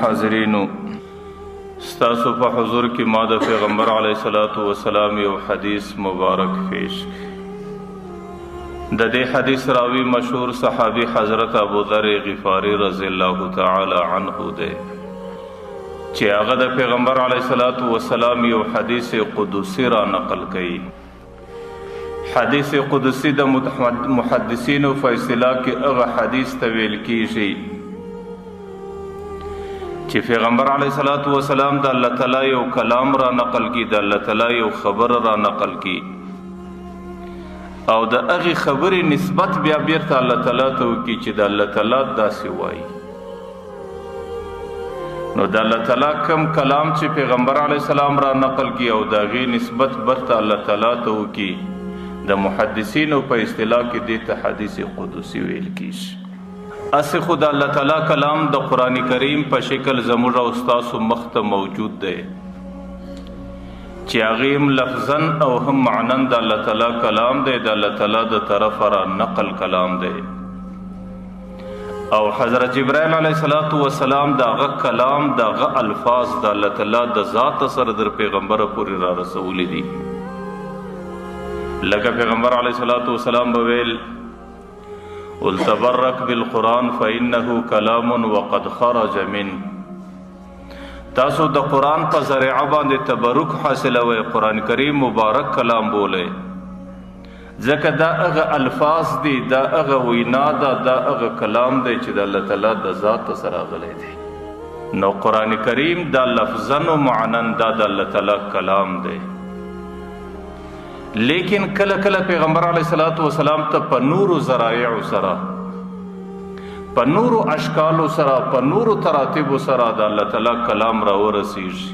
حاضرینو، ستاسو په حضور کې ما د پیغمبر علیه الصلاۃ والسلام یو حدیث مبارک پیش د دې حدیث راوی مشهور صحابی حضرت ابو ذر غفاری رضی الله تعالی عنه دی چې هغه د پیغمبر علیه الصلاۃ والسلام یو حدیث قدسی را نقل کړي. حدیث قدسی د محدثینو فیصله کې هغه حدیث ته ویل کیږي چې پیغمبر علیه الصلاۃ والسلام د الله تعالی یو کلام را نقل کی، د الله تعالی یو خبر را نقل کی او د هغه خبرې نسبت بیا بیرته الله تعالی ته وکړي چې د الله تعالی داسې وایي. نو د الله تعالی کوم کلام چې پیغمبر علیه السلام را نقل کی او د هغې نسبت برته الله تعالی ته وکړي، د محدثینو په اصطلاح کې دې ته حدیث قدسی ویل کیږي. اسی خود الله تعالی کلام د قرآن کریم په شکل زموږ او ستاسو مخ ته موجود دی چې هغه هم لفظاً او هم معناً د الله تعالی کلام دی، د الله تعالی د طرفه را نقل کلام دی او حضرت جبرائیل علیه السلام د هغه کلام د هغه الفاظ د الله تعالی د ذات سره در پیغمبر پورې را رسولی دي. لکه پیغمبر علیه السلام به ویل قل تبرک بالقرآن فإنه کلام وقد خرج من. تاسو د قرآن په ذریعه باندې تبرک حاصلوئ، قرآن کریم مبارک کلام بولئ، ځکه دا هغه الفاظ دي، دا هغه وینا ده، دا هغه کلام دی چې د الله تعالی د ذات سره راغلی دی. نو قرآن کریم دا لفظاً و معناً دا د الله تعالی کلام دی. لیکن کله کله پیغمبر علیه السلام ته په نورو ذرایع سره، په نورو اشکالو سره، په نورو تراتیبو سره د الله تعالی کلام را ورسیږي.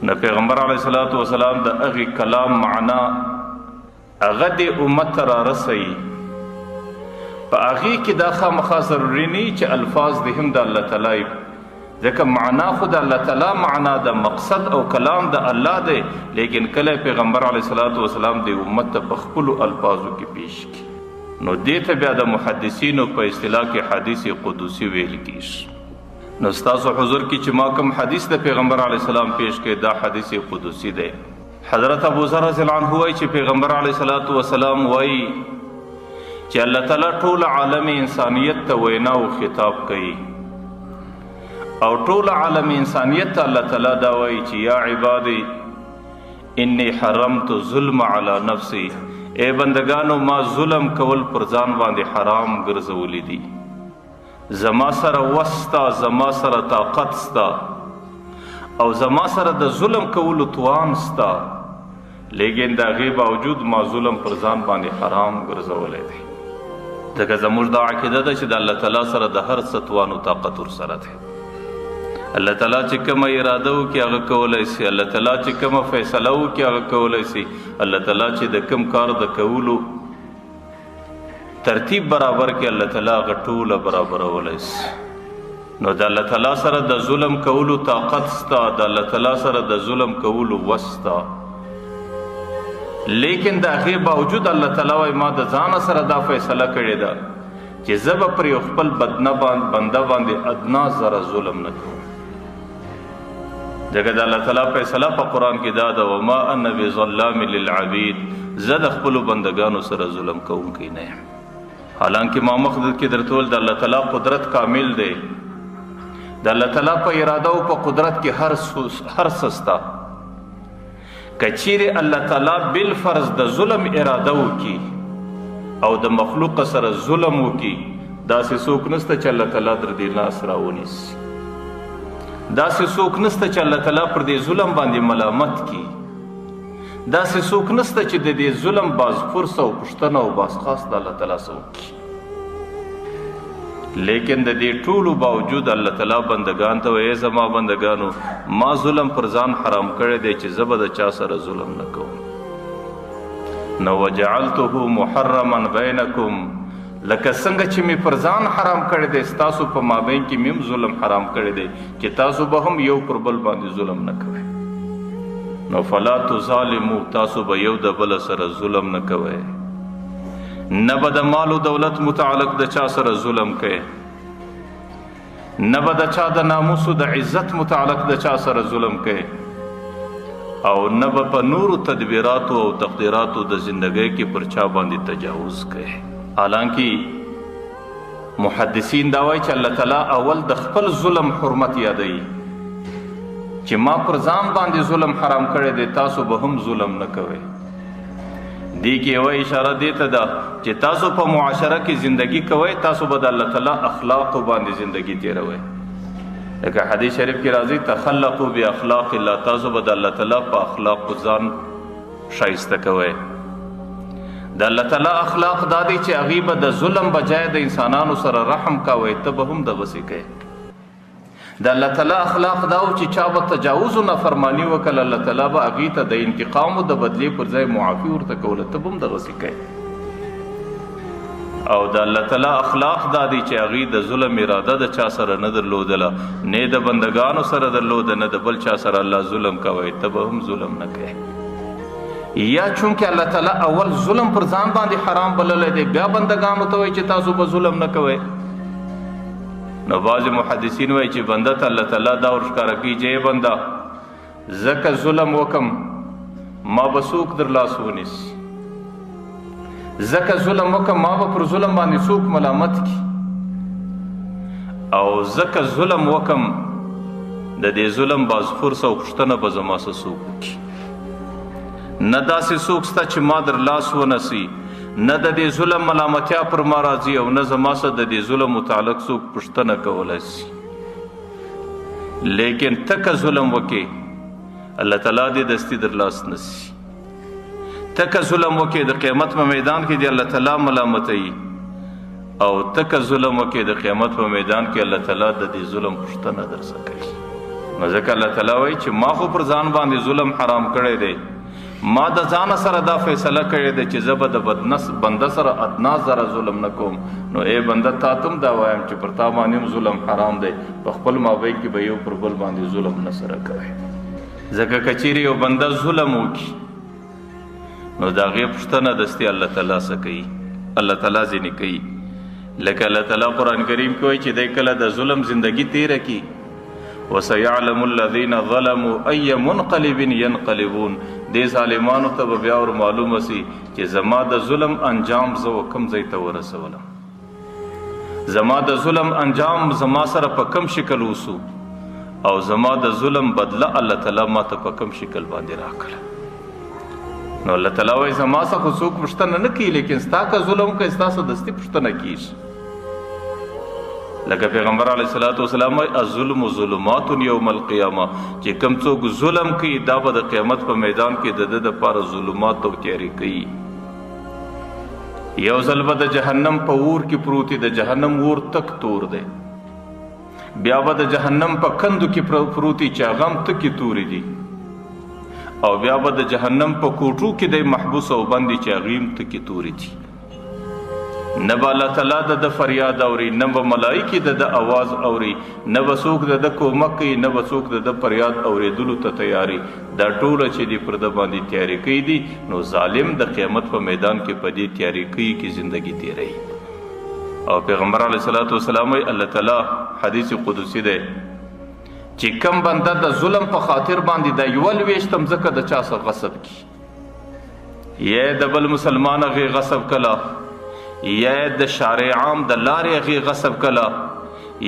نو پیغمبر علیه السلام د هغې کلام معنا هغه د امت را رسوي، په هغې کې دا خامخا ضروري نه چې الفاظ دې هم د الله تعالی، ځکه معنا خو د الله تعالی معنا د مقصد او کلام د الله دی، لیکن کله پیغمبر علیه السلام د امت ته په خپلو الفاظو کې پیش کړي. نو دې ته بیا د محدثینو په اصطلاح کې حدیث قدسی ویل کیږي. نو ستاسو حضور کې چې ما کوم حدیث د پیغمبر علیه السلام پیش کړي دا حدیث قدسی دی. حضرت ابو ذر رضی الله عنه وایي چې پیغمبر علیه السلام وایي چې الله تعالی ټول عالم انسانیت ته وینا او خطاب کوي او ټول عالم انسانیت ته الله تعالی دا وایي چې یا عبادی انی حرمت ظلم علی نفسی، اے بندگانو ما ظلم کول پر ځان باندې حرام ګرځولی دي، زما سره وستا، زما سره طاقت ستا او زما سره د ظلم کولو توان ستا، لیکن د هغې باوجود ما ظلم پر ځان باندې حرام ګرځولی دی. ځکه زموږ دا عقیده ده چې د الله تعالی سره د هر څه توان او طاقت ورسره دی. الله تعالی چې کومه اراده وکړي هغه کولی شي، الله تعالی چې کومه فیصله وکړي هغه کولی شي، الله تعالی چې د کوم کار د کولو ترتیب برابر کړي الله تعالی هغه ټوله برابرولی شي. نو د الله تعالی سره د ظلم کولو طاقت ستا، د الله تعالی سره د ظلم کولو وس ستا، لیکن د هغې باوجود الله تعالی وایي ما د ځانه سره دا فیصله کړې ده چې زه به پر یو خپل بنده باندې ادنا ذره ظلم نه کوم. ځکه د الله تعالی فیصله په قرآن کې دا ده وما انا بظلام للعبید، زه د خپلو بندگانو سره ظلم کوونکی نه یم. حالانکه ما مخکې کې درته ویل د الله تعالی قدرت کامل دی، د الله تعالی په اراده او په قدرت کې هر څه شته. که چیرې الله تعالی بالفرض د ظلم اراده وکړي او د مخلوق سره ظلم وکړي، داسې څوک نشته چې الله تعالی در دې لاس راونیسي، داسې څوک نشته چې الله تعالی پر دې ظلم باندې ملامت کړي، داسې څوک نشته چې د دې ظلم بازپرس او پوښتنه او بازخواست د الله تعالی څخه وکړي. لیکن د دې ټولو باوجود الله تعالی بندگان ته وایي زما بندگانو ما ظلم پر ځان حرام کړی دی چې زه به د چا سره ظلم نه کوم. نو وجعلته محرما بینکم، لکه څنګه چې مې پر ځان حرام کړی دی ستاسو په مابین کې مې هم ظلم حرام کړی دی چې تاسو به هم یو پر بل باندې ظلم نه کوئ. نو فلا تظالموا، تاسو به یو د بل سره ظلم نه کوئ، نه به د مال و دولت متعلق د چا سره ظلم کوئ، نه به د چا د ناموسو د عزت متعلق د چا سره ظلم کوي او نه به په نورو تدبیراتو او تقدیراتو د زندګۍ کې پر چا باندې تجاوز کوي. حالانکه محدثین دا وایي چې الله تعالی اول د خپل ظلم حرمت یادوي چې ما پر ځان باندې ظلم حرام کړی دی، تاسو به هم ظلم نه کوئ. دی کې یوه اشاره دی ته ده چې تاسو په معاشره کې زندگی کوئ، تاسو به د الله تعالی اخلاقو باندې زندگی تیروئ. لکه حدیث شریف کې راځي تخلقوا باخلاق الله، تاسو به د الله تعالی په اخلاقو ځان شایسته کوئ. د الله تعالی اخلاق دا دی چې هغې به د ظلم بجای د انسانانو سره رحم کوئ، ته به هم دغسې کوئ. د الله تعالی اخلاق دا و چې چا به تجاوز و نافرماني وکړه، الله تعالی به هغې ته د انتقام و د بدلې پر ځای معافي ورته کوله، ته به هم دغسې کوئ. او د الله تعالی اخلاق دا دی چې هغې د ظلم اراده د چا سره نه درلودله، نه د بندگانو سره درلوده، نه د بل چا سره الله ظلم کوئ، ته به هم ظلم نه کوئ. یا چونکه الله تعالی اول ظلم پر ځان باندې حرام بللی دی، بیا بندگانو ته وایي چې تاسو به ظلم نه کوئ. نو بعض محدثین وایي چې بنده ته الله تعالی دا ورښکاره کوي چې ای بنده زه که ظلم وکم ما به څوک در لاس ونیسي، زه که ظلم وکم ما به پر ظلم باندې څوک ملامت کړي، او زه که ظلم وکم د دې ظلم بازپرس او پوښتنه به زما څه څوک وکړي. نه داسې څوک شته چې ما در لاس ونیسي، نه د دې ظلم ملامتیا پر ما راځي، او نه زما څخه د دې ظلم متعلق څوک پوښتنه کولی شي. لیکن ته که ظلم وکې الله تعالی دې دستي در لاس نسي. ته که ظلم وکې د قیامت په میدان کې دې الله تعالی ملامتوي، او ته که ظلم وکې د قیامت په میدان کې الله تعالی د دې ظلم پوښتنه درڅخه کوي. نو ځکه الله تعالی وایي چې ما خو پر ځان باندې ظلم حرام کړی دی، ما د ځان سره دا فیصله کړې ده چې زه به د بنده سره ادنا ذره ظلم نه کوم. نو ای بنده تا تم دا وایم چې پر تا باندې هم ظلم حرام دی، په خپل مابین کې به یو پر بل باندې ظلم نه سره کوئ. ځکه که چیرې یو بنده ظلم وکړي نو د هغې پوښتنه دستي الله تعالی څه کوي، الله تعالی ځینې کوي. لکه الله تعالی قرآن کریم کې وایي چې دی کله د ظلم زندگی تیره کړي وَسَيَعْلَمُ الَّذِينَ ظَلَمُوا أَيَّ مُنْقَلِبٍ يَنْقَلِبُونَ. دې ظالمانو ته به بیا ور معلومه سي چې زما د ظلم انجام زه کوم ځای ته ورسولم، زما د ظلم انجام زما سره په کم شکل وسو، او زما د ظلم بدله الله تعالی ما ته په کم شکل باندې راکړه. نو الله تعالی وایي زما څخه څوک پوښتنه نه کوي، لیکن ستا که ظلم کوي ستاسو دستي پوښتنه کیږي. لکه پیغمبر علیه الصلاۃ والسلام وایي الظلم ظلمات یوم القیامه، چې کوم څوک ظلم کوي دا به د قیامت په میدان کې د ده دپاره ظلمات او تیاري کوي. یو ځل به د جهنم په اور کې پروت دی، د جهنم اور تک تور دی، بیا به د جهنم په کندو کې پروت دی چې هغه هم تکې تورې دي، او بیا به د جهنم په کوټو کې دی محبوس او بند چې هغې هم تکې تورې دي. نه به الله تعالی د فریاد اوري، نه به ملایکې د اواز اوري، نه به څوک د کومک کوي، نه به څوک د فریاد اورېدلو ته تیاري. دا ټوله چې دي پر د باندې تیاري کوي دي. نو ظالم د قیامت په میدان کې په دې تیاري کوي کې زندگی تیروي. او پیغمبر علیه الصلاۃ والسلام وایي الله تعالی حدیث قدسی دی چې کم بنده د ظلم په خاطر باندې د یو لویشتم ځکه د چا څخه غصب کی، یا د بل مسلمان هغې غصب کله، یا د شارع عام د لارې هغې غصب کله،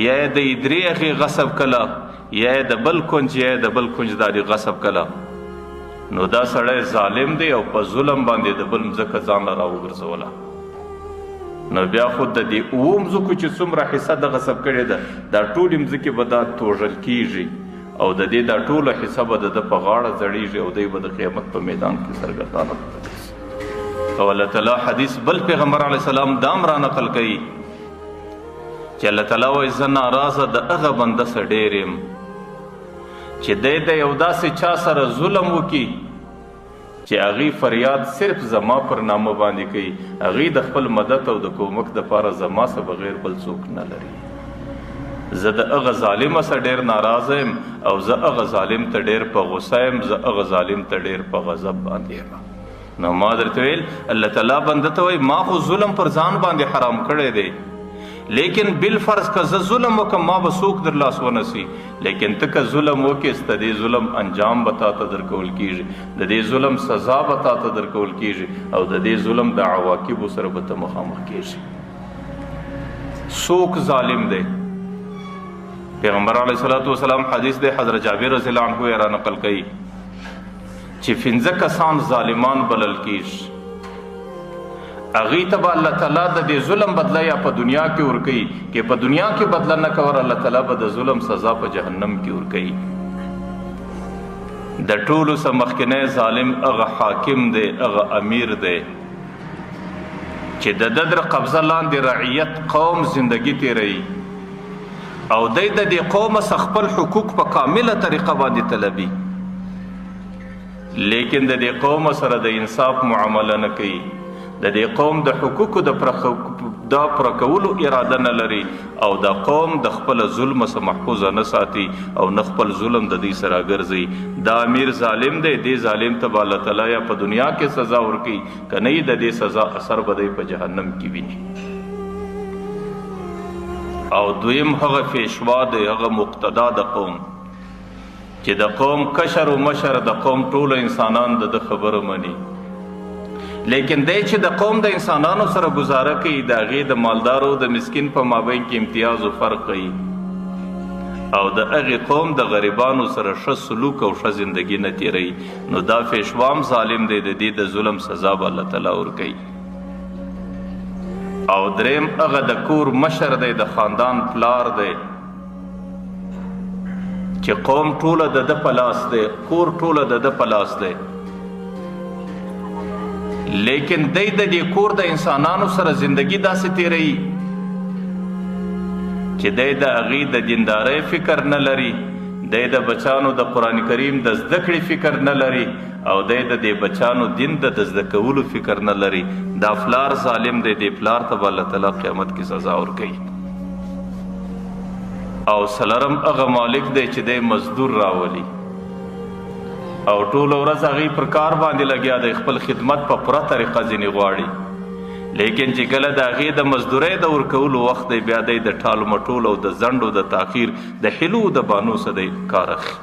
یا د ادرې هغې غصب کله، یا د بل کونج یا د بل کونجداري غصب کله، نو دا سړی ظالم دی او په ظلم باندې د بل مځکه ځان له راوګرځوله. نو بیا خو د دې اووه مځکو چې څومره حصه د غصب کړې ده دا ټولې مځکې به دا توژل کیږي، او د دې دا ټوله حصه به د ده په غاړه زړیږي، او دی به د قیامت په میدان کې سرګردانه پرته. او الله تعالی حدیث بل پیغمبر علیه السلام دام را نقل کوي چې الله تعالی وایي زه ناراضه د هغه بنده څخه ډېر یم چې دی د یو داسې چا سره ظلم وکړي چې هغې فریاد صرف زما پر نامه باندې کوي، هغې د خپل مدد او د کومک دپاره زما څخه بغیر بل څوک نه لري. زه د هغه ظالمه څخه ډېر ناراضه یم، او زه هغه ظالم ته ډېر په غوسه یم، زه هغه ظالم ته ډېر په غضب باندې یم. نو ما درته ویل الله تعالی بنده ته وایي ما خو ظلم پر ځان باندې حرام کړی دی، لیکن بالفرض که زه ظلم وکم ما به څوک در لاس ونسی، لیکن ته که ظلم وکې د دې ظلم انجام به تا ته درکول کیږي، د دې ظلم سزا به تا ته درکول کیږي، او د دې ظلم د عواقبو سره به ته مخامخ کیږي. څوک ظالم دی؟ پیغمبر علیه الصلاۃ والسلام حدیث دی، حضرت جابر رضی الله عنه یې را نقل کوي چې 15 کسان ظالمان بلل کیږي، هغوی ته به الله تعالی د دې ظلم بدله یا په دنیا کې ورکوي، که په دنیا کې بدله نه کور الله تعالی به د ظلم سزا په جهنم کې ورکوي. د ټولو څه مخکینی ظالم هغه حاکم دی، هغه امیر دی چې د ده در قبضه لاندې رعیت قوم زندگی تیروي، او دی د دې قوم څخه خپل حقوق په کامله طریقه باندې طلبي، لیکن د دې قوم سره د انصاف معامله نه کوي، د دې قوم د حقوقو د پوره کولو اراده نه لري، او دا قوم د خپل ظلم څخه محفوظه نه ساتي او نه خپل ظلم د دوی سره ګرځي. دا امیر ظالم دی، دې ظالم ته به الله تعالی یا په دنیا کې سزا ورکوي، که نه د دې سزا اثر به دی په جهنم کې ویني. او دویم هغه پیشوا دی، هغه مقتدا د قوم چې د قوم کشر و مشر د قوم ټول انسانان د خبره مني، لیکن دی چې د قوم د انسانانو سره گزاره کوي، د هغې د مالدارو د مسکین په مابین کې امتیاز و فرق کوي، او د هغې قوم د غریبانو سره ښه سلوک او ښه زندگی نه تیروي، نو دا پیشوام ظالم دی، د دې د ظلم سزا به الله تعالی ورکوي. او دریم هغه د کور مشر دی، د خاندان پلار دی چې قوم ټوله د ده په لاس دی، کور ټوله د ده په لاس دی، لیکن دی د دې کور د انسانانو سره زندگی داسې تیروي چې دی د هغې د دیندارۍ فکر نه لري، دی د بچانو د قرآن کریم د زده کړې فکر نه لري، او دی د دې بچانو دین د زده کولو فکر نه لري. دا پلار ظالم دی، دې پلار ته به الله تعالی قیامت کې سزا ورکوي. او څلورم هغه مالک دی چې دی مزدور راولي او ټوله ورځ هغې پر کار باندې لګیا دی، خپل خدمت په پوره طریقه ځینې غواړي، لیکن چې کله د هغې د مزدورۍ د ورکولو وخت دی، بیا دی د ټالو مټول او د ځنډو د تاخیر د حلو د بانو څخه دی کار اخلي.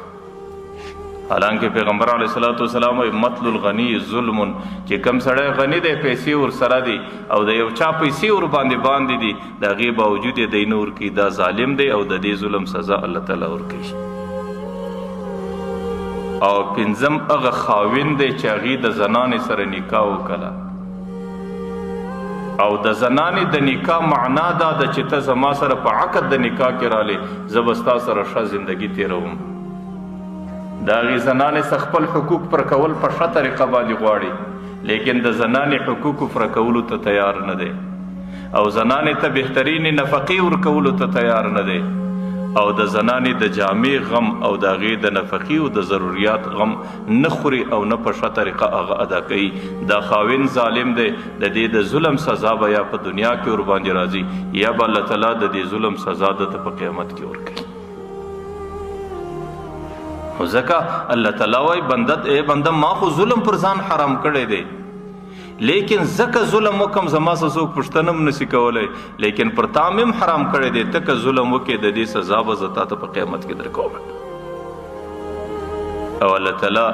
حالانکه پیغمبر علیه الصلاۃ والسلام وایي مثل الغنی ظلم، چې کم سړی غنی دی، پیسې ورسره دي او د یو چا پیسې ورباندې دي، د هغې باوجود یې دی نه ورکوي، دا ظالم دی او د دې ظلم سزا الله تعالی ورکوي. او پنځم هغه خاوند دی چې هغې د زنانې سره نکاح وکړه، او د زنانې د نکاح معنا دا ده چې ته زما سره په عقد د نکاح کې رالی، زه به ستا سره ښه زندگی تیروم. د هغې زنانې څخه خپل حقوق پر کول په ښه طریقه باندې غواړي، لیکن د زنانې حقوقو پر کولو ته تیار نه دی، او زنانې ته بهترینې نفقې ورکولو ته تیار نه دی، او د زنانې د جامې غم او د هغې د نفقې او د ضروریات غم نه خوري او نه په ښه طریقه هغه ادا کوي. دا خاوند ظالم دی، د دې د ظلم سزا به یا په دنیا کې ورباندې راځي، یا به الله تعالی د دې ظلم سزا ده په قیامت کې ورکوي. خو ځکه الله تعالی وایي ای بنده ما خو ظلم پر ځان حرام کړی دی، لیکن ځکه ظلم وکم زما څه څوک پوښتنه هم نشي کولی، لیکن پر تا مې هم حرام کړی دی، ته که ظلم وکړې د دې سزا به زه تا ته په قیامت کې درکوم. او الله تعالی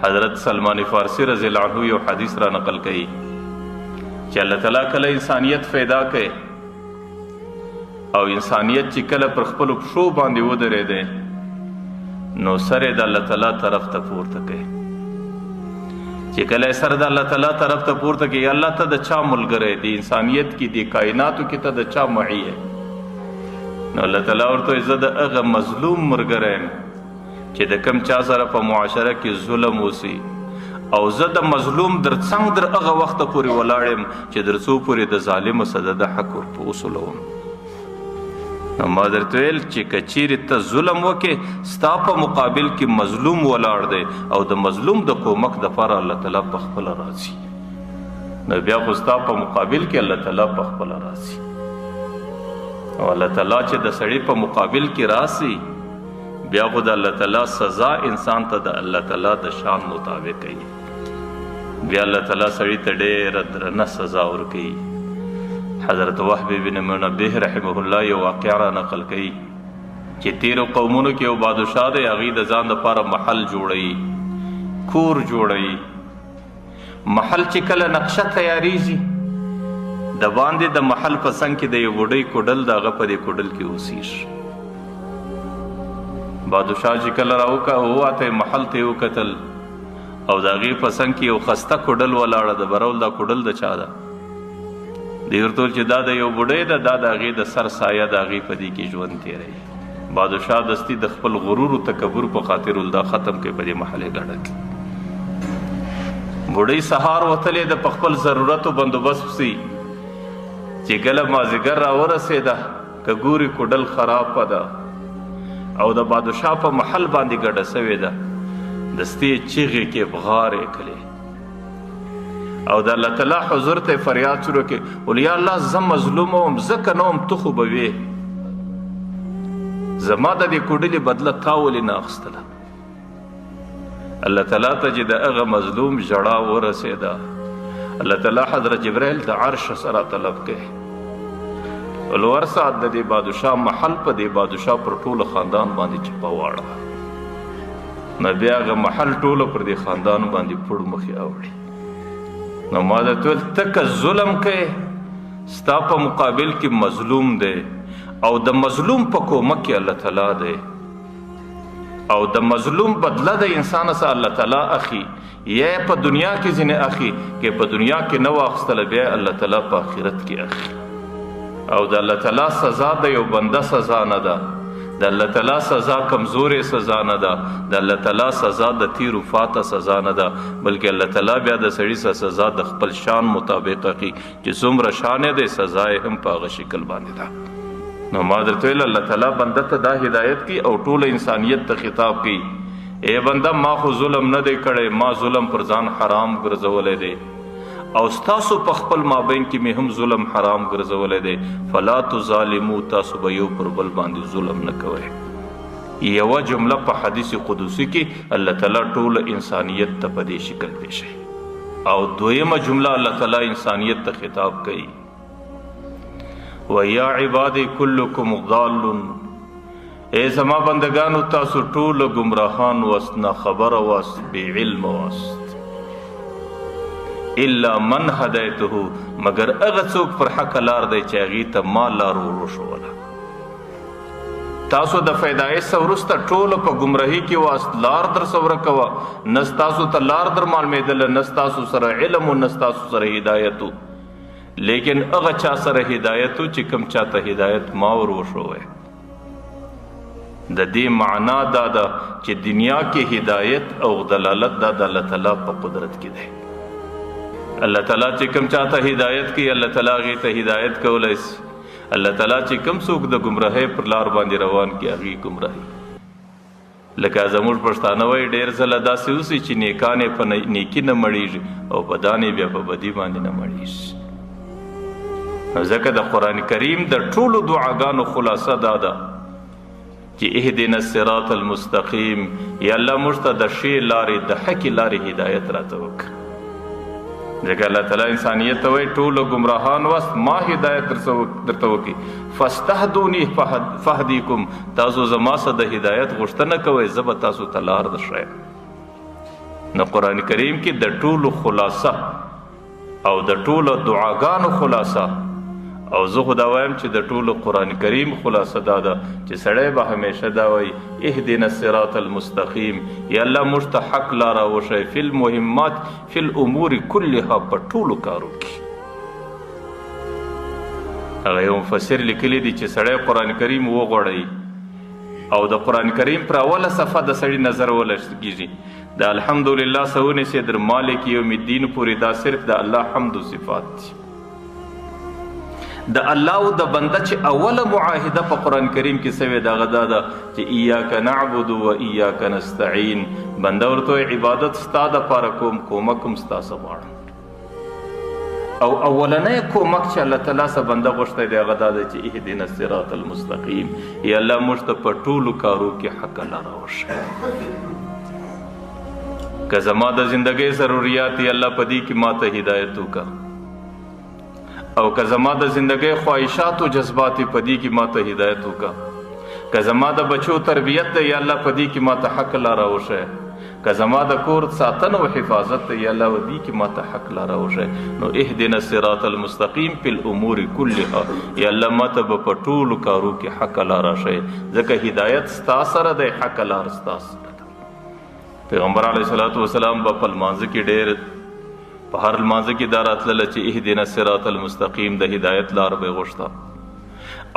حضرت سلمان فارسی رضی الله عنه یو حدیث را نقل کوي چې الله تعالی کله انسانیت پیدا کوي، او انسانیت چې کله پر خپلو پښو باندې ودرېدی، نو سر د الله تعالی طرف ته پورته کوي. چې کله سر د الله تعالی طرف ته پورته کوي، الله ته د چا ملګری دی انسانیت کې، د کائناتو کې ته د چا معی ہے، نو الله تعالی ورته زه د هغه مظلوم ملګری یم چې د کم چا سره په معاشره کې ظلم وسی، او زه د مظلوم در څنګ در هغه وخته پورې ولاړ یم چې در څو پورې د ظالم سره د حق ورپه وصولوم. نو ما درته ویل چې که چیرې ته ظلم وکې، ستا په مقابل کې مظلوم ولاړ دی، او د مظلوم د کومک دپاره الله تعالی په خپله راځي، نو بیا خو ستا په مقابل کې الله تعالی په خپله راځي. او الله تعالی چې د سړي په مقابل کې راسي، بیا خو د الله تعالی سزا انسان ته د الله تعالی د شان مطابق کوي. بیا الله تعالی سړي ته ډېره درنه سزا ورکوي، حضرت وهب بن منبه رحمه الله یو واقعه را نقل کوي چې تیرو قومونو کې یو بادشاه دی، هغوی د ځان دپاره محل جوړوي، کور جوړوي. محل چې کله نقشه تیاریږي، د باندې د محل په څنګ کې د یو بوډۍ کوډل د هغه په دې کوډل کې اوسېږي. بادشاه چې کله راووته محل ته یې وکتل او د هغې په څنګ کې یو خسته کوډل ولاړه ده. برول دا کوډل د چا ده؟ دوی ورته وویل چې دا د یو بوډۍ ده، دا د هغې د سر سایه د هغې په دې کې ژوند تېروي. بادشاه دستي د خپل غرور و تکبر په خاطر دا ختم کوي په دې محلې ګډه کې. بوډۍ سهار وتلې ده په خپل ضرورتو بندوبست پسې، چې کله مازدیګر راورسېده که ګوري کوډل خرابه ده او د بادشاه په محل باندې ګډه سوې ده، دستي چیغې کې بغارې کړې او د الله تعالی حضور ته فریاد شروع کړي، ول یا الله زه مظلوم وم، ځکه نه وم، ته خو به وې، زما د دې کوډلې بدله تا ولې نه اخیستله؟ الله تعالی ته چې د هغه مظلوم ژړا ورسېده، الله تعالی حضرت جبرائیل د عرش سره طلب کوي، ولور ساعت د دې بادشاه محل په دې بادشاه پر ټولو خاندان باندې چپه واړه. نو بیا هغه محل ټولو پر دې خاندان باندې پړ مخې اوړي. نو ما درته ویل ته که ظلم کوې، ستا په مقابل کې مظلوم دی او د مظلوم په کومک کې الله تعالی دی، او د مظلوم بدله د انسان سره الله تعالی اخی، یا په دنیا کې ځینې اخی، که په دنیا کې نه واخیستله بیا الله تعالی په آخرت کې اخی. او د الله تعالی سزا د یو بنده سزا نه ده، د الله تعالی سزا کمزورې سزا نه ده، د الله تعالی سزا د تیر وفاته سزا نه ده، بلکې الله تعالی بیا د سړي سزا د خپل شان مطابق اخی، چې څومره شان دی سزا یې هم په هغه شکل باندې ده. نو ما درته ویل الله تعالی بنده ته دا هدایت کی او ټول انسانیت ته خطاب کی، اے بنده ما خو ظلم نه دی کړی، ما ظلم پر ځان حرام ګرځولی دی او ستاسو په خپل مابین کې مې هم ظلم حرام ګرځولی دی، فلا تظالمو، تاسو به یو پر بل باندې ظلم نه کوئ. یوه جمله په حدیث قدسی کې الله تعالی ټول انسانیت ته په دې شکل پیښوي، او دویمه جمله الله تعالی انسانیت ته خطاب کوي، وَيَا عِبَادِ كُلُّكُمْ ضَالٌ، اے زما بندگانو تاسو ټول گمراهان واست، نا خبر واست، بے علم واست، الا من هدیته، مگر هغه څوک پر حق لار دی چې هغې ته ما لار وروښوله. تاسو د پیدایښت وروسته ټولو په ګمراهي کې واست، لار در څه ورکه وه، نه ستاسو ته لار در معلومېدله، نه ستاسو سره علم و نه ستاسو سره هدایت و، لیکن هغه چا سره هدایت و چې کوم چاته هدایت ما ور وښوی. د دې معنا دا ده چې دنیا کې هدایت او دلالت دا د الله تعالی په قدرت کې دی. الله تعالی چې کوم چاته هدایت کوي، الله تعالی هغې ته هدایت کولی سي. الله تعالی چې کوم څوک د ګمراهۍ پر لار باندې روان کړي هغې ګمراهي. لکه زموږ پښتانه وایي ډېر ځله داسې اوسي چې نیکان یې په نیکي نه مړېږي او بدان یې بیا په بدي باندې نه مړېږي. ځکه د قرآن کریم د ټولو دعاګانو خلاصه دا ده چې اهدنا الصراط المستقیم، یا الله موږ ته د ښې لارې د حقې لارې هدایت راته وکړه. ځکه الله تعالی انسانیت ته وایي ټولو ګمراهان واست، ما هدایت درته وکړي، فاستهدوني فهدیکم، تاسو زما څخه د هدایت غوښتنه کوئ، زه به تاسو ته لار درښیم. نو قرآن کریم کې د ټولو خلاصه او د ټولو دعاګانو خلاصه، او زه خو دا وایم چې د ټولو قرآن کریم خلاصه دا ده چې سړی به همیشه دا وایي اهدنا الصراط المستقیم، یا الله موږ ته حق لاره وښیه، فی المهمات فی الامور کلها، په ټولو کارو کې. هغه یو مفسر لیکلی دی چې سړی قرآن کریم وغوړوي او د قرآن کریم پر اوله صفحه د سړي نظر ولګېږي، د الحمدلله څخه ونیسي در مالک یوم الدین پورې، دا صرف د الله حمد و صفات دي. د الله او د بنده چې اوله معاهده په قرآن کریم کې سوې ده هغه دا ده چې ایاک نعبد و ایاک نستعین، بنده ورته عبادت ستا دپاره کوم، کومک هم ستا څه غواړم. او اولنی کومک چې الله تعالی څخه بنده غوښتی دی هغه دا دی چې اهدنا الصراط المستقیم، یا الله موږ ته په ټولو کارو کې حق لاره وښیه. که زما د زندګۍ ضروریات یې الله په دې کې ما ته هدایت وکړه، او که زما د زندګۍ خواهشات او جذبات په دې کې ماته هدایت وکړه، که زما د بچو تربیت دی یا الله په دې کې ماته حق لاره وښیه، که زما د کور ساتنه او حفاظت دی یا الله په دې کې ماته حق لاره وښیه. نو اهدنا الصراط المستقیم فی الامور کلها، یا الله ماته به په ټولو کارو کې حق لاره ښیه، ځکه هدایت ستا سره دی، حق لاره ستا سره ده. پیغمبر علیه الصلاۃ والسلام به په لمانځه کې ډېر په هر لمانځه کې دا راتلله چې اهدنا الصراط المستقیم د هدایت لار به یې غوښته،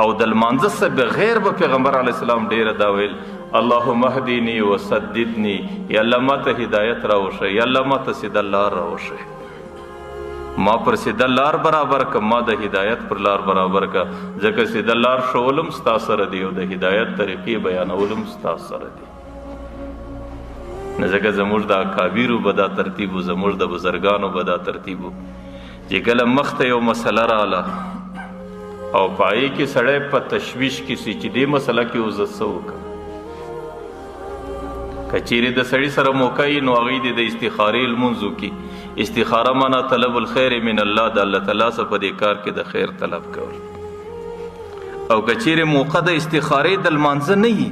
او د لمانځه څه بغیر به پیغمبر علیه السلام ډېره دا ویل اللهم اهدنی وسددنی، یا الله ماته هدایت راوښیه، یا الله ماته سیده لار راوښیه، ما پر سیده لار برابر که، ما د هدایت پر لار برابر که، ځکه سیده لار ښولم ستا سره دی او د هدایت طریقې بیانولم ستا سره دی. نه ځکه زموږ د اکابیرو به دا ترتیب و، زموږ د بزرګانو به دا ترتیب و چې کله مخته یو مسله راغله او په هغې کې سړی په تشویش کې سي چې دې مسله کې اوس زه څه وکړم. که چیرې د سړي سره موقع وي نو هغوی دې د استخارې لمونځ وکړي. استخاره معنا طلب الخیر من الله، د الله تعالی څخه په دې کار کې د خیر طلب کول. او که چیرې موقع د استخارې د لمانځه نه وي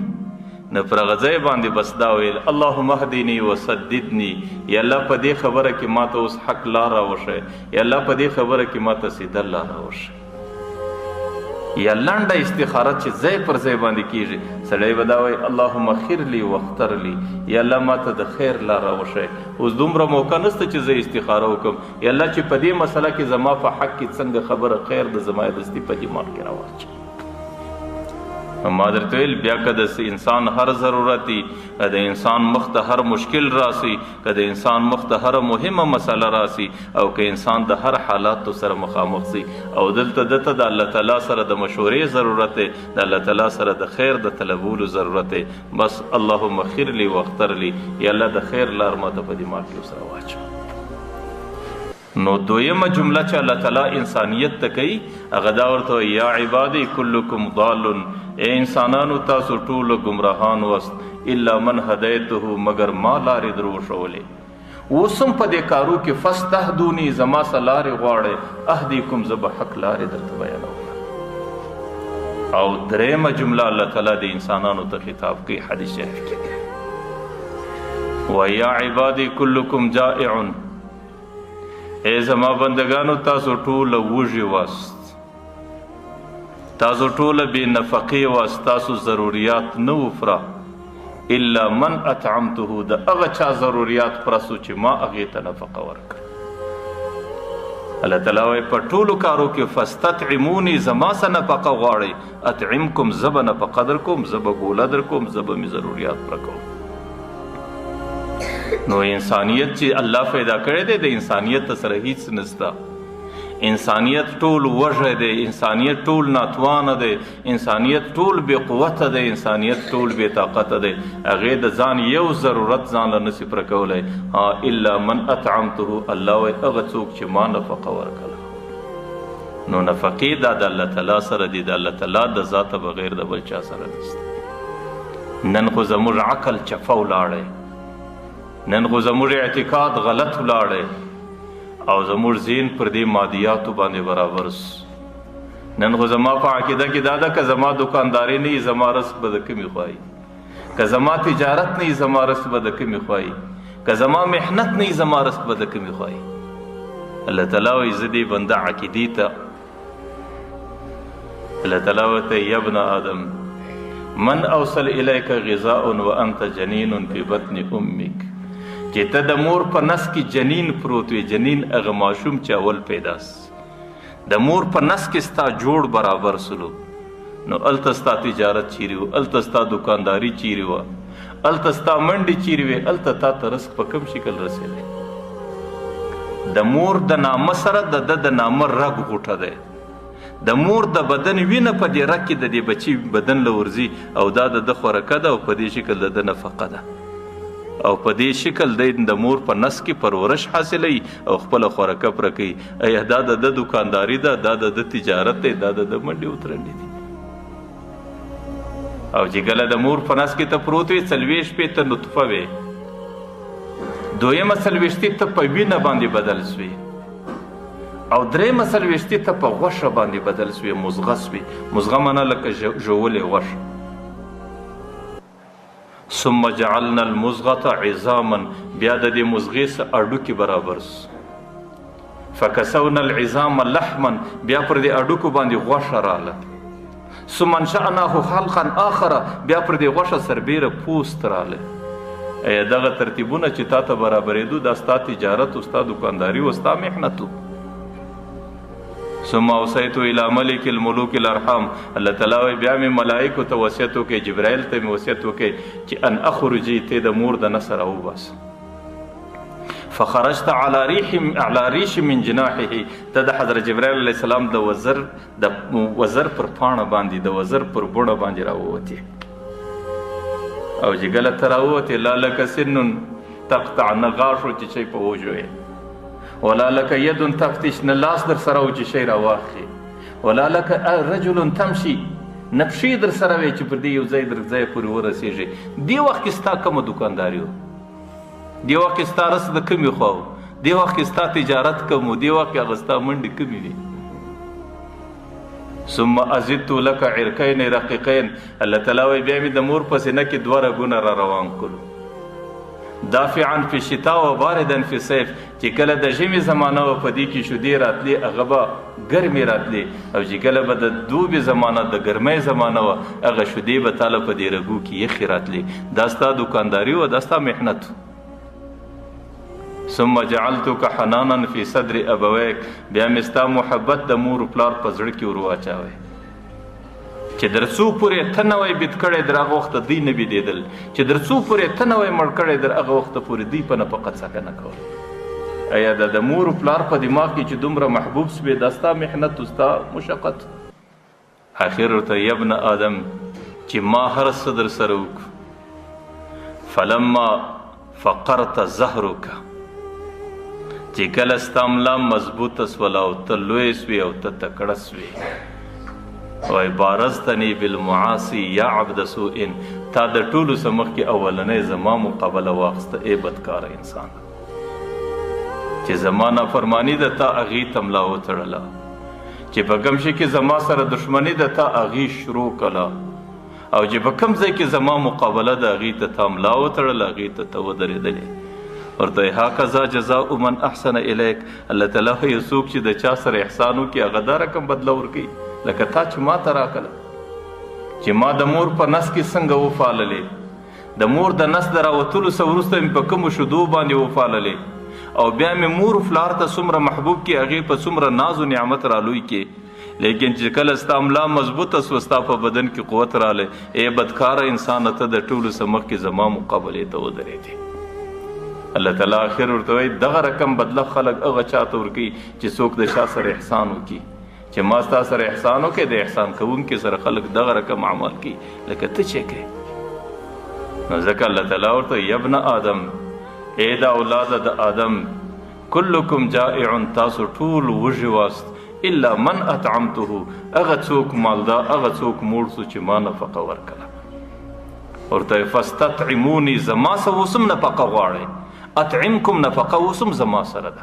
نو پر هغه ځای باندې بس دا ویل اللهم اهدنی وسددنی، یا الله په دې خبره کې ماته اوس حق لار راوښیه، یا الله په دې خبره کې ماته سیده لار راوښیه. یا لنډه استخاره چې ځای پر ځای باندې کیږي، سړی به دا وایي اللهم خیر لی واختر لی، یا الله ماته د خیر لار راوښیه. اوس دومره موقع نشته چې زه استخاره وکړم، یا الله چې په دې مسله کې زما په حق کې څنګه خبره خیر د زما دستي په دماغ کې راواچوي. ما درته ویل بیا که د انسان هر ضرورت وي، که د انسان مخ ته هر مشکل راسي، که د انسان مخ ته هر مهمه مسله راسي، او که انسان د هر حالاتو سره مخامخ سي، او دلته دته د الله تعالی سره د مشورې ضرورت دی، د الله تعالی سره د خیر د طلبولو ضرورت دی، بس اللهم خیر لی واختر لی، یا الله د خیر لار ماته په دماغ کې سره واچوه. نو دویمه جمله چې الله تعالی انسانیت ته کوي هغه دا ورته یا عبادی کلکم ضال، ای انسانانو تاسو ټول گمراهان وست، الا من هدیته، مگر ما لارې در وښولې. اوسم په دې کارو کې فاستهدوني، زما سه لارې غواړئ، اهدیکم زه به حق لارې درته بیانوم. او دریمه جمله الله تعالی د انسانانو ته خطاب کوي حدیث شریف کې و یا عبادی کلکم جائع، ای زما بندگانو تاسو ټول وږي واست، تاسو ټول بې نفقې واست، تاسو ضروریات نه وفره، الا من اطعمته، د هغه چا ضروریات پرسو چې ما هغې ته نفقه ورکړه. الله تعالی وایي په ټولو کارو کې فاستطعموني، زما څه نفقه غواړئ، اطعمکم، زه به نفقه در کوم، زه به ګوله در کوم، زه به مې ضروریات پوره کوم. نو انسانیت چې الله پیدا کړی دی د انسانیت سره هیڅ نسته. انسانیت ټول وږی دی، انسانیت ټول ناتوانه دی، انسانیت ټول بې قوته دی، انسانیت ټول بې طاقته دی. هغې د ځان یو ضرورت ځان له نسي پوره کولی، الا من اطعمته، الله وایي هغه څوک چې ما نفقه ورکړه. نو نفقې دا د الله تعالی سره دي، د الله تعالی د ذاته بغیر د بل چا سره نشته. نن خو زموږ عقل چپه ولاړی، نن خو زموږ اعتقاد غلط ولاړی، او زموږ ذهن پر دې مادیاتو باندې برابر سو. نن خو زما په عقیده کې دا ده که زما دکانداري نه وي زما رزق به د کمې خوا وي، که زما تجارت نه وي زما رزق به د کمې خوا وي، که زما محنت نه وي زما رزق به د کمې خوا وي. الله تعالی وایي زه دې بنده عقیدې ته، الله تعالی ورته یا ابن آدم من اوصل الیک غذاء وانت جنین فی بطن امک، چې ته د مور په نس کې جنین پروت وي، جنین هغه ماشوم چې اول پیداس د مور په نس کې ستا جوړ برابر سلو، نو هلته ستا تجارت چیرې و، هلته ستا دکانداري چیرې وه، هلته ستا منډې چیرې وې، هلته تا ته رزق په کوم شکل رسېدی؟ د مور د نامه سره د ده د نامه رګ غوټه دی، د مور د بدن وینه په دې رګ کې د دې بچي بدن له ورځي، او دا د ده خوراکه ده، او په دې شکل د ده نفقه ده، او په دې شکل دی د مور په نس کې پرورش حاصلوي او خپله خوراکه پوره کوي. ایا دا د ده دکانداري ده، دا د ده تجارت دی، دا د ده منډې وترنډې دي؟ او چې کله د مور په نس کې ته پروت وي 40 شپېته نطفه وې، دویمه 40 ته په وینه باندې بدل سوې، او درېیمه څلوېښتي ته په غوښه باندې بدل سوې، مزغه سوې. مزغه معنا لکه ژولې غوښه. ثم جعلنا المزغة عظاما، بیا د دې مزغې څه اډوکي برابر سو. فکسونا العظام لحما، بیا پر دې اډوکو باندې غوښه راله. ثم انشأناه خلقا آخر، بیا پر دې غوښه سربیره پوست راله. ایا دغه ترتیبونه چې تا ته برابرېدو دا ستا تجارت او ستا دکانداري او ستا محنت و. ثم اوصیت الی ملک الملوک الارحام، الله تعالی وایي بیا مې ملائکو ته وصیت وکړي، جبرائیل ته مې وصیت وکړي چې ان اخرجي ته د مور د نس راوباسه. فخرجت على ريش من جناحه، ته د حضرت جبرائیل علیه السلام د وزر پر پاڼه باندې د وزر پر بوڼه باندې راووتې. او چې کله ته راووتې لا لک سن تقطع، نه غاښ و چې شی په وژوې، ولا لک ید تفتش، نه لاس در سره و چې شی راواخلې، ولا لک رجل تمشي، نه پښې در سره وې چې پر دې یو ځای در ځای پورې ورسېږي. دې وخت کې ستا کومه دکانداري و، دې وخت کې ستا رس د کمې خوا و، دې وخت کې ستا تجارت کم و، دې وخت کې هغه ستا منډې کمې وې. ثم ازدت لك عرقین رقیقین، الله تعالی وایي بیا مې د مور په سینه کې 2 رګونه را روان کړو. دافعا فی الشتاء و باردا فی الصیف، چې کله د ژمي زمانه و په دې کې شیدې راتلې هغه به ګرمې راتلې، او چې کله به د دوبي زمانه د ګرمۍ زمانه و هغه شیدې به تاله په دې رګو کې یخې راتلې. دا ستا دکانداري و، دا ستا محنت. ثم جعلتك حنانا فی صدر ابویک، بیا مې ستا محبت د مور پلار په زړه کې ور واچوی چې در څو پورې ته نه وی بید کړی در هغه وخته دوی نه بیدېدل، چې در څو پورې ته نه وی مړ کړی در هغه وخته پورې دوی په نفقت څکه نه کول. ایا د مور پلار په دماغ کې چې دومره محبوب سوې دا ستا محنت او ستا مشقت. اخر ورته یا ابن آدم چې ما هر څه در سره وکړو، فلما فقرت ظهرک، چې کله ستا ملا مضبوطه سوله او ته لوی سوې او ته تکړه سوې، وای بارزتنی بالمعاصی یا عبد سوء، تا د ټولو څه مخکې اولنۍ زما مقابله واخیسته ای بدکاره انسان، چې زما نافرماني ده تا هغې ته ملا وتړله، چې په کوم شي کې زما سره دښمني ده تا هغې شروع کړله، او چې په کوم ځای کې زما مقابله ده هغې ته تا ملا وتړله، هغې ته ته ودرېدلې. ورته هکذا جزاء من احسن الیک، الله تعالی یو څوک چې د چا سره احسان وکړي هغه دا رقم بدله ورکوي لکه تا چې ما ته راکړه، چې ما د مور په نس کې څنګه وفاللې، د مور د نس د راوتلو څه وروسته مې په کومو شیدو باندې وفاللې، او بیا مې مور فلار ته څومره محبوب کې هغې په څومره ناز و نعمت رالوی کې. لیکن چې کله ستا ملا مضبوطه سوه ستا په بدن کې قوت رالی، ای بدکاره انسانه ته د ټولو څه مخکې زما مقابلې ته ودرېدې. الله تعالی آخر ورته وایي دغه رقم بدله خلک هغه چاته ورکوي چې څوک د چا سره احسان وکړي، چې ما ستا سره احسان وکړي د احسان کوونکي سره خلک دغه رقم عمل کوي لکه ته چې کوې. نو ځکه الله تعالی ورته یا ابن آدم، ای د اولاده د آدم، کلکم جائع، تاسو ټول وږي واست، الا من اطعمته، هغه څوک مالدار، هغه څوک موړ سو چې ما نفقه ورکړه. ورته فاستطعموني، زما څه اوسم نفقه غواړئ، اطعمکم نفقه اوسم زما سره ده.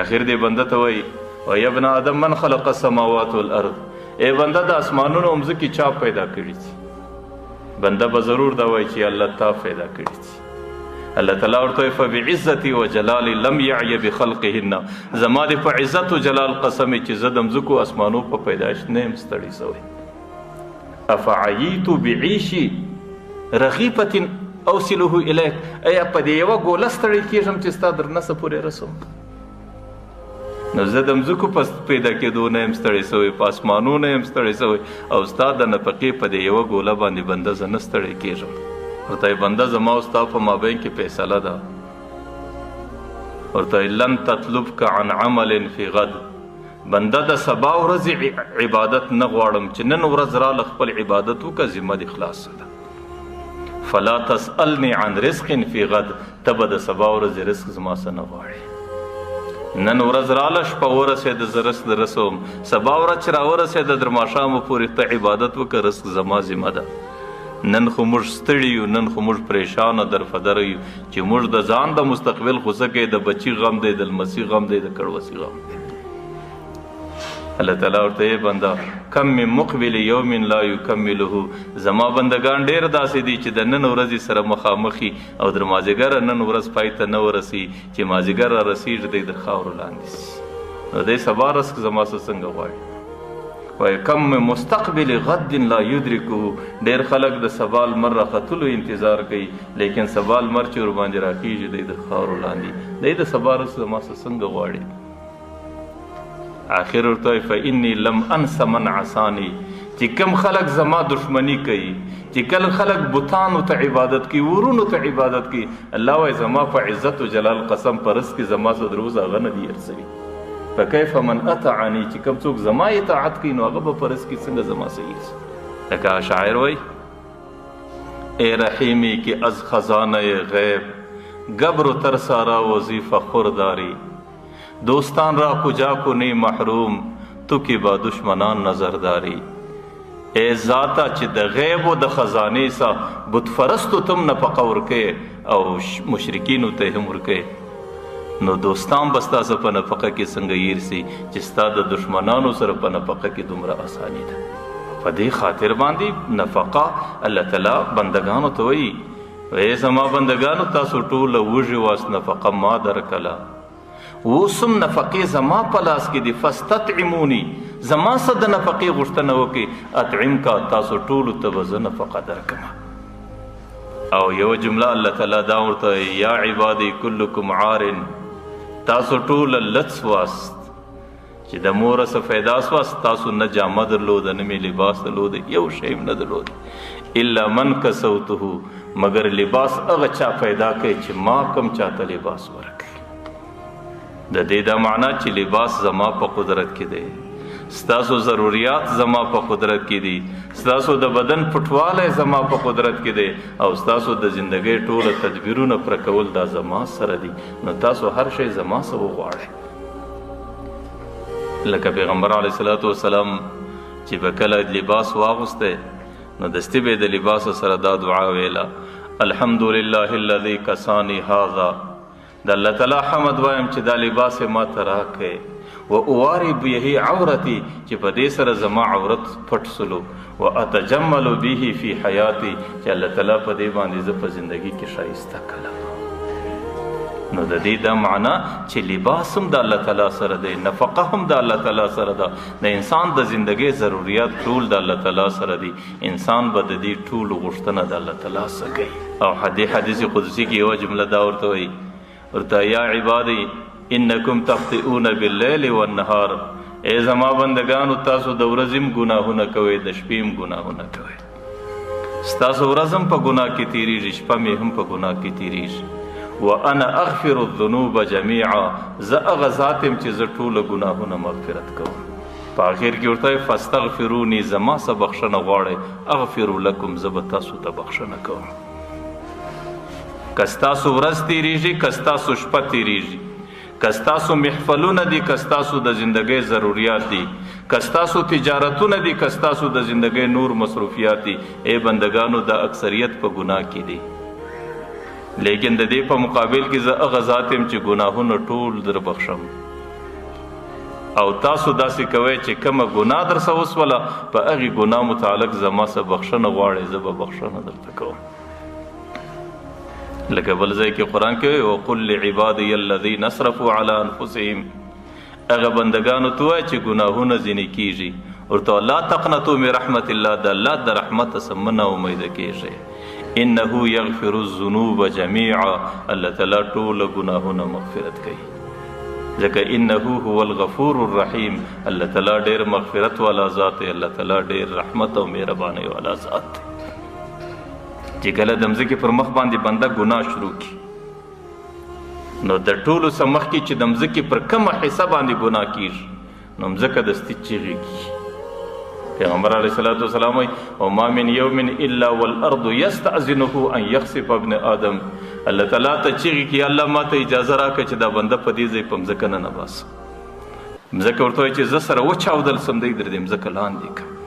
اخر دې بنده ته وایي وای ابن آدم من خلق السماوات والارض، ای بنده د اسمانونو او مځکې چا پیدا کړي دي؟ بنده به ضرور دا وایي چې الله تا پیدا کړي دي. الله تعالی ورته وایي فبعزتي وجلالي لم يعي بخلقهن، زما دې په عزت او جلال قسم چې زه د مځکو اسمانو په پیدایش نه یم ستړی سوی. افعیت بعیشي رغیفة اوصله الیک، ایا په دې یوه ګوله ستړی کېږم چې ستا در نسه پورې رسوم؟ نو زه د مځکو په پیدا کېدو نه یم ستړی سوی، په اسمانو نه یم ستړی سوی، او ستا د نفقې په دې یوه ګوله باندې بنده زه نه ستړی کېږم. ورته بنده زما او ستا په مابین کې فیصله ده. ورته لن تطلبک عن عمل فی غد، بنده د سبا ورځې عبادت نه غواړم چې نن ورځ راله خپل عبادت وکړه، ذمه دې خلاصه ده. فلا تسألنی عن رزق فی غد، ته به د سبا ورځې رزق زما څه نه غواړې. نن ورځ راله شپه ورسېده زه رزق در رسوم، سبا ورځ چې راورسېده در ماښامه پورې ته عبادت وکړه، رزق زما ذمه ده. نن خو موږ ستړي یو، نن خو موږ پریشانه درفدره یو چې موږ د ځان د مستقبل خو څه کوي، د بچي غم دی، د لمسي غم دی، د کړوسي غم دی. الله تعالی ورته بنده کم من مقبل یوم لا یکمله زما بندگان ډیر داسې دي چې د نن ورځې سره مخامخي او در مازدیګر نن ورځ پای ته نه ورسي چې مازدیګر را رسیږي دی د خاورو لاندې نو دی سبا رزق زما څنګه غواړي وای کم مستقبل غد لا یدرکه ډیر خلک د سبا لمر راختلو انتظار کوي لیکن سبا لمر چې ور باندې راکېږي دی د خاورو لاندې دی د سبا رزق زما څنګه غواړي آخر ورته فإني لم انس من عصاني چې کم خلق زما دشمنی کوي چې کل خلق بتانو ته عبادت کوي ورونو ته عبادت کوي الله وای زما په عزت او جلال قسم پرس کې زما سره دروز هغه نه دی ارسوي فكيف من اطاعني چې کم څوک زما اطاعت کوي نو هغه به پرس کې څنګه زما صحیح لکه شاعر وای اے رحیمی کې از خزانه غیب گبر و ترسارا وظیفه خورداری دوستان را کجا کو نہیں محروم تو کی با دشمنان نظرداری اے ذاتا چې د غیب و د خزانه سا بت فرستو تم نفقه ورکه او مشرکین ته هم ورکه نو دوستان بستا سره په نفقه کې څنګه یرسي چې ستا د دشمنانو سره په نفقه کې دومره اسانی ده په دې خاطر باندې نفقه الله تعالی بندگانو ته وایي اے زما بندگانو تاسو ټول وږي واس نفقه ما درکلا وسم نفقه زما پلاس کې دي فاستطعموني زما صد نفقه غشتنه وکي اطعم کا تاسو ټول ته وز نفقه درکما او یو جمله الله تعالی دا ورته یا عبادی کلکم عار تاسو ټول لڅ واست چې د مور څخه فایده واست تاسو نه جامه درلود نه می لباس درلود یو شی نه درلود الا من کسوته مگر لباس هغه چا پیدا کوي چې ما کم چاته لباس ورکړي د دې دا معنا چې لباس زما په قدرت کې دی ستاسو ضرورت زما په قدرت کې دي ستاسو د بدن پټواله زما په قدرت کې دی او ستاسو د ژوندۍ ټوله تدبیرونه پر کول دا زما سره دي نو تاسو هر شی زما سره وغواړئ لکه پیغمبر علیه الصلاۃ والسلام چې بکله لباس واغسته نو دستی به د لباس سره دا دعا ویلا الحمدلله الذي کسانی هذا د الله تعالی حمد وایم چې دا لباس ما تراکه و اواری به عورتي چې په دې سره زما عورت پټ سلو و اتجمل به فی حیاتی چې الله تعالی په دې باندې ز په ژوندۍ کې شایسته کړم نو د دې دا معنا چې لباس هم د الله تعالی سره دی نفقه هم د الله تعالی سره ده د انسان د ژوندۍ ضرورت ټول د الله تعالی سره دي انسان به د دې ټول غوښتنه د الله تعالی سره کوي او حدیث قدسی کې یو جمله دا ورته وایي ورته یا عبادی انکم تخطئون باللیل والنهار ای زما بندگانو تاسو د ورځې ګناهونه کوئ د شپې ګناهونه کوئ ستاسو ورځم په ګناه کې تیریږي شپه مې هم په ګناه کې تیریږي وانا اغفر الذنوب جميعا ز هغه ذات يم چې زه ټول ګناهونه مغفرت کوم په اخر کې ورته فاستغفروني زما څخه بخښنه غواړئ اغفر لكم زه به تاسو ته بخښنه کوم کستاسو ورځ تیریږي کستاسو شپه تیریږي کستاسو محفلونه دي کستاسو د ژوندۍ ضرورت دي کستاسو تجارتونه دي کستاسو د ژوندۍ نور مصروفیات دي ای بندگانو د اکثریت په ګناه کې دي لیکن د دې په مقابل کې زه هغه ذات یم چې ګناهونه ټول در بخښم او تاسو داسې کوئ چې کومه ګناه در څه وسوله په هغې ګناه متعلق زما څه بخښنه غواړئ زه به بخښنه درته کوم لکه بل ځای کې قرآن کې وقل لعبادی الذین اسرفوا علی انفسهم هغه بندگانو ته وایي چې ګناهونه ځینې کیږي ورته لا تقنطوا من رحمت الله د الله د رحمت څخه مه امیده کیږئ انه یغفر الذنوب جميعا الله تعالی ټول ګناهونه مغفرت کوي ځکه انه هو الغفور الرحیم الله تعالی ډیر مغفرت والا ذات دی الله تعالی ډیر رحمت او مهرباني والا ذات دی چې کله د مځکې پر مخ باندې بنده ګناه شروع کی نو د ټولو څخه مخکې چې د مځکې پر کومه حصه باندې ګناه کیږي نو مځکه دستي چیغې کیږي پیغمبر علیه الصلاۃ والسلام وایي وما من یوم الا والارض یستأذنه ان یخسف ابن آدم الله تعالی ته چیغې کی الله ماته اجازه راکړه چې دا بنده په دې ځای په مځکه نه باسه مځکه ورته وایي چې زه سره وچاودل سم دی در دې مځکه لاندې کړه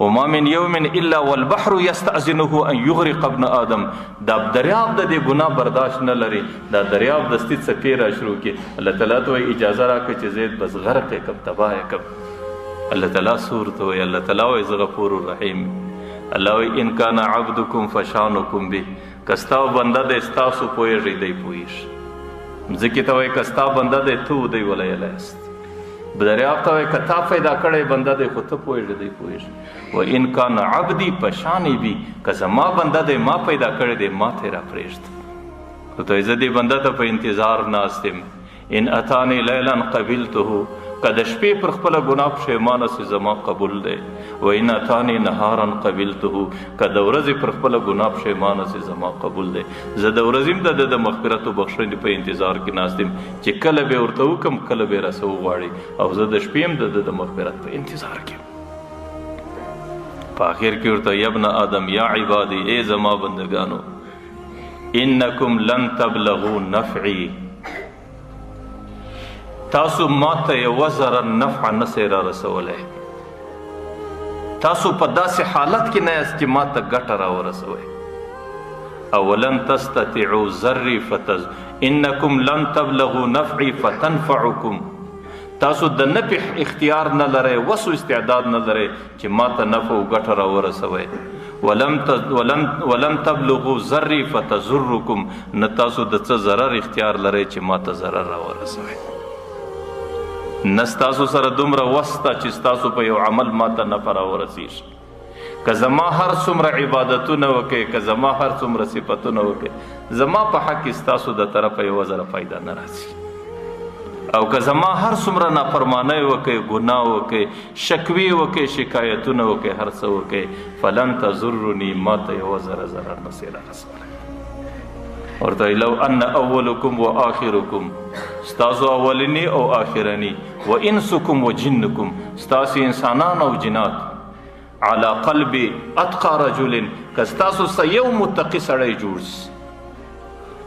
وما من يوم الا والبحر يستأذنه ان يغرق ابن ادم دا دریاب د دې ګناه برداشت نه لري دا دریاب د ستې څپې را شروع کی الله تعالی ته اجازه راکړه چې زید بس غرق کب تباه کب الله تعالی سورته وایي، الله تعالی وایي زه غفور الرحیم. الله وایي ان کان عبدکم فشانکم به، که ستا بنده دی ستاسو پوهېږئ دی پوهېږي. ځکې ته وایي که ستا بنده دی ته دی ولیلی است. دریاب ته وایي که تا پیدا کړی بنده دی خو ته پوهېږې دی پوهېږي. و ان کان عبدي فشانی بي، که زما بنده دی ما پیدا کړی دی ما ته یې راپرېږده. خو ته وایي زه دې بنده ته په انتظار ناست یم. ان اتانی لیلا قبلته، که د شپې پر خپله ګناه پښیمانه سي زما قبول دی. و ان اتانی نهارا قبلته، که د ورځې پر خپله ګناه پښیمانه سي زما قبول دی. زه د ورځې هم د د مغفرت و بخښنې په انتظار کې ناست یم چې کله به ورته وکړم کله به یې راسه وغواړي، او زه د شپې هم د مغفرت په انتظار کې یم. په آخر کې ورته یا ابن آدم یا عبادي، ای زما بندگانو، انکم لن تبلغوا نفعی، تاسو ماته یوه ذره نفع نسی را رسولی. تاسو په داسې حالت کې نه یاست چې ماته ګټه را ورسوئ. اولن تستطيعوا ذري انکم لن تبلغوا نفعی فتنفعکم، تاسو د نفع اختیار نه لرئ، وسو استعداد نه لرئ چې ماته نفع و ګټه را ورسوئ. ولم تبلغوا ذري فتضرکم، نه تاسو د څه ضرر اختیار لرئ چې ماته ضرر را ورسوئ. نه ستاسو سره دومره وسته چې ستاسو په یو عمل ماته نفع را ورسیږي. که زما هر څومره عبادتونه وکړئ، که زما هر څومره صفتونه وکړئ، زما په حق کې ستاسو د طرفه یوه ذره فایده نه راځي. او که زما هر څومره نافرمانی وکړئ، ګناه وکړئ، شکوې وکړئ، شکایتونه وکړئ، هر څه وکړئ، فلن تضرني، ماته یوه ذره ضرر نسي رارسولی. ورته لو ان اولکم و آخرکم، ستاسو اولنی او آخرنی، و انسکم و جنکم، ستاسو انسانان او جنات، على قلب اتقى رجل، که ستاسو سه یو متقي سړی جوړ سي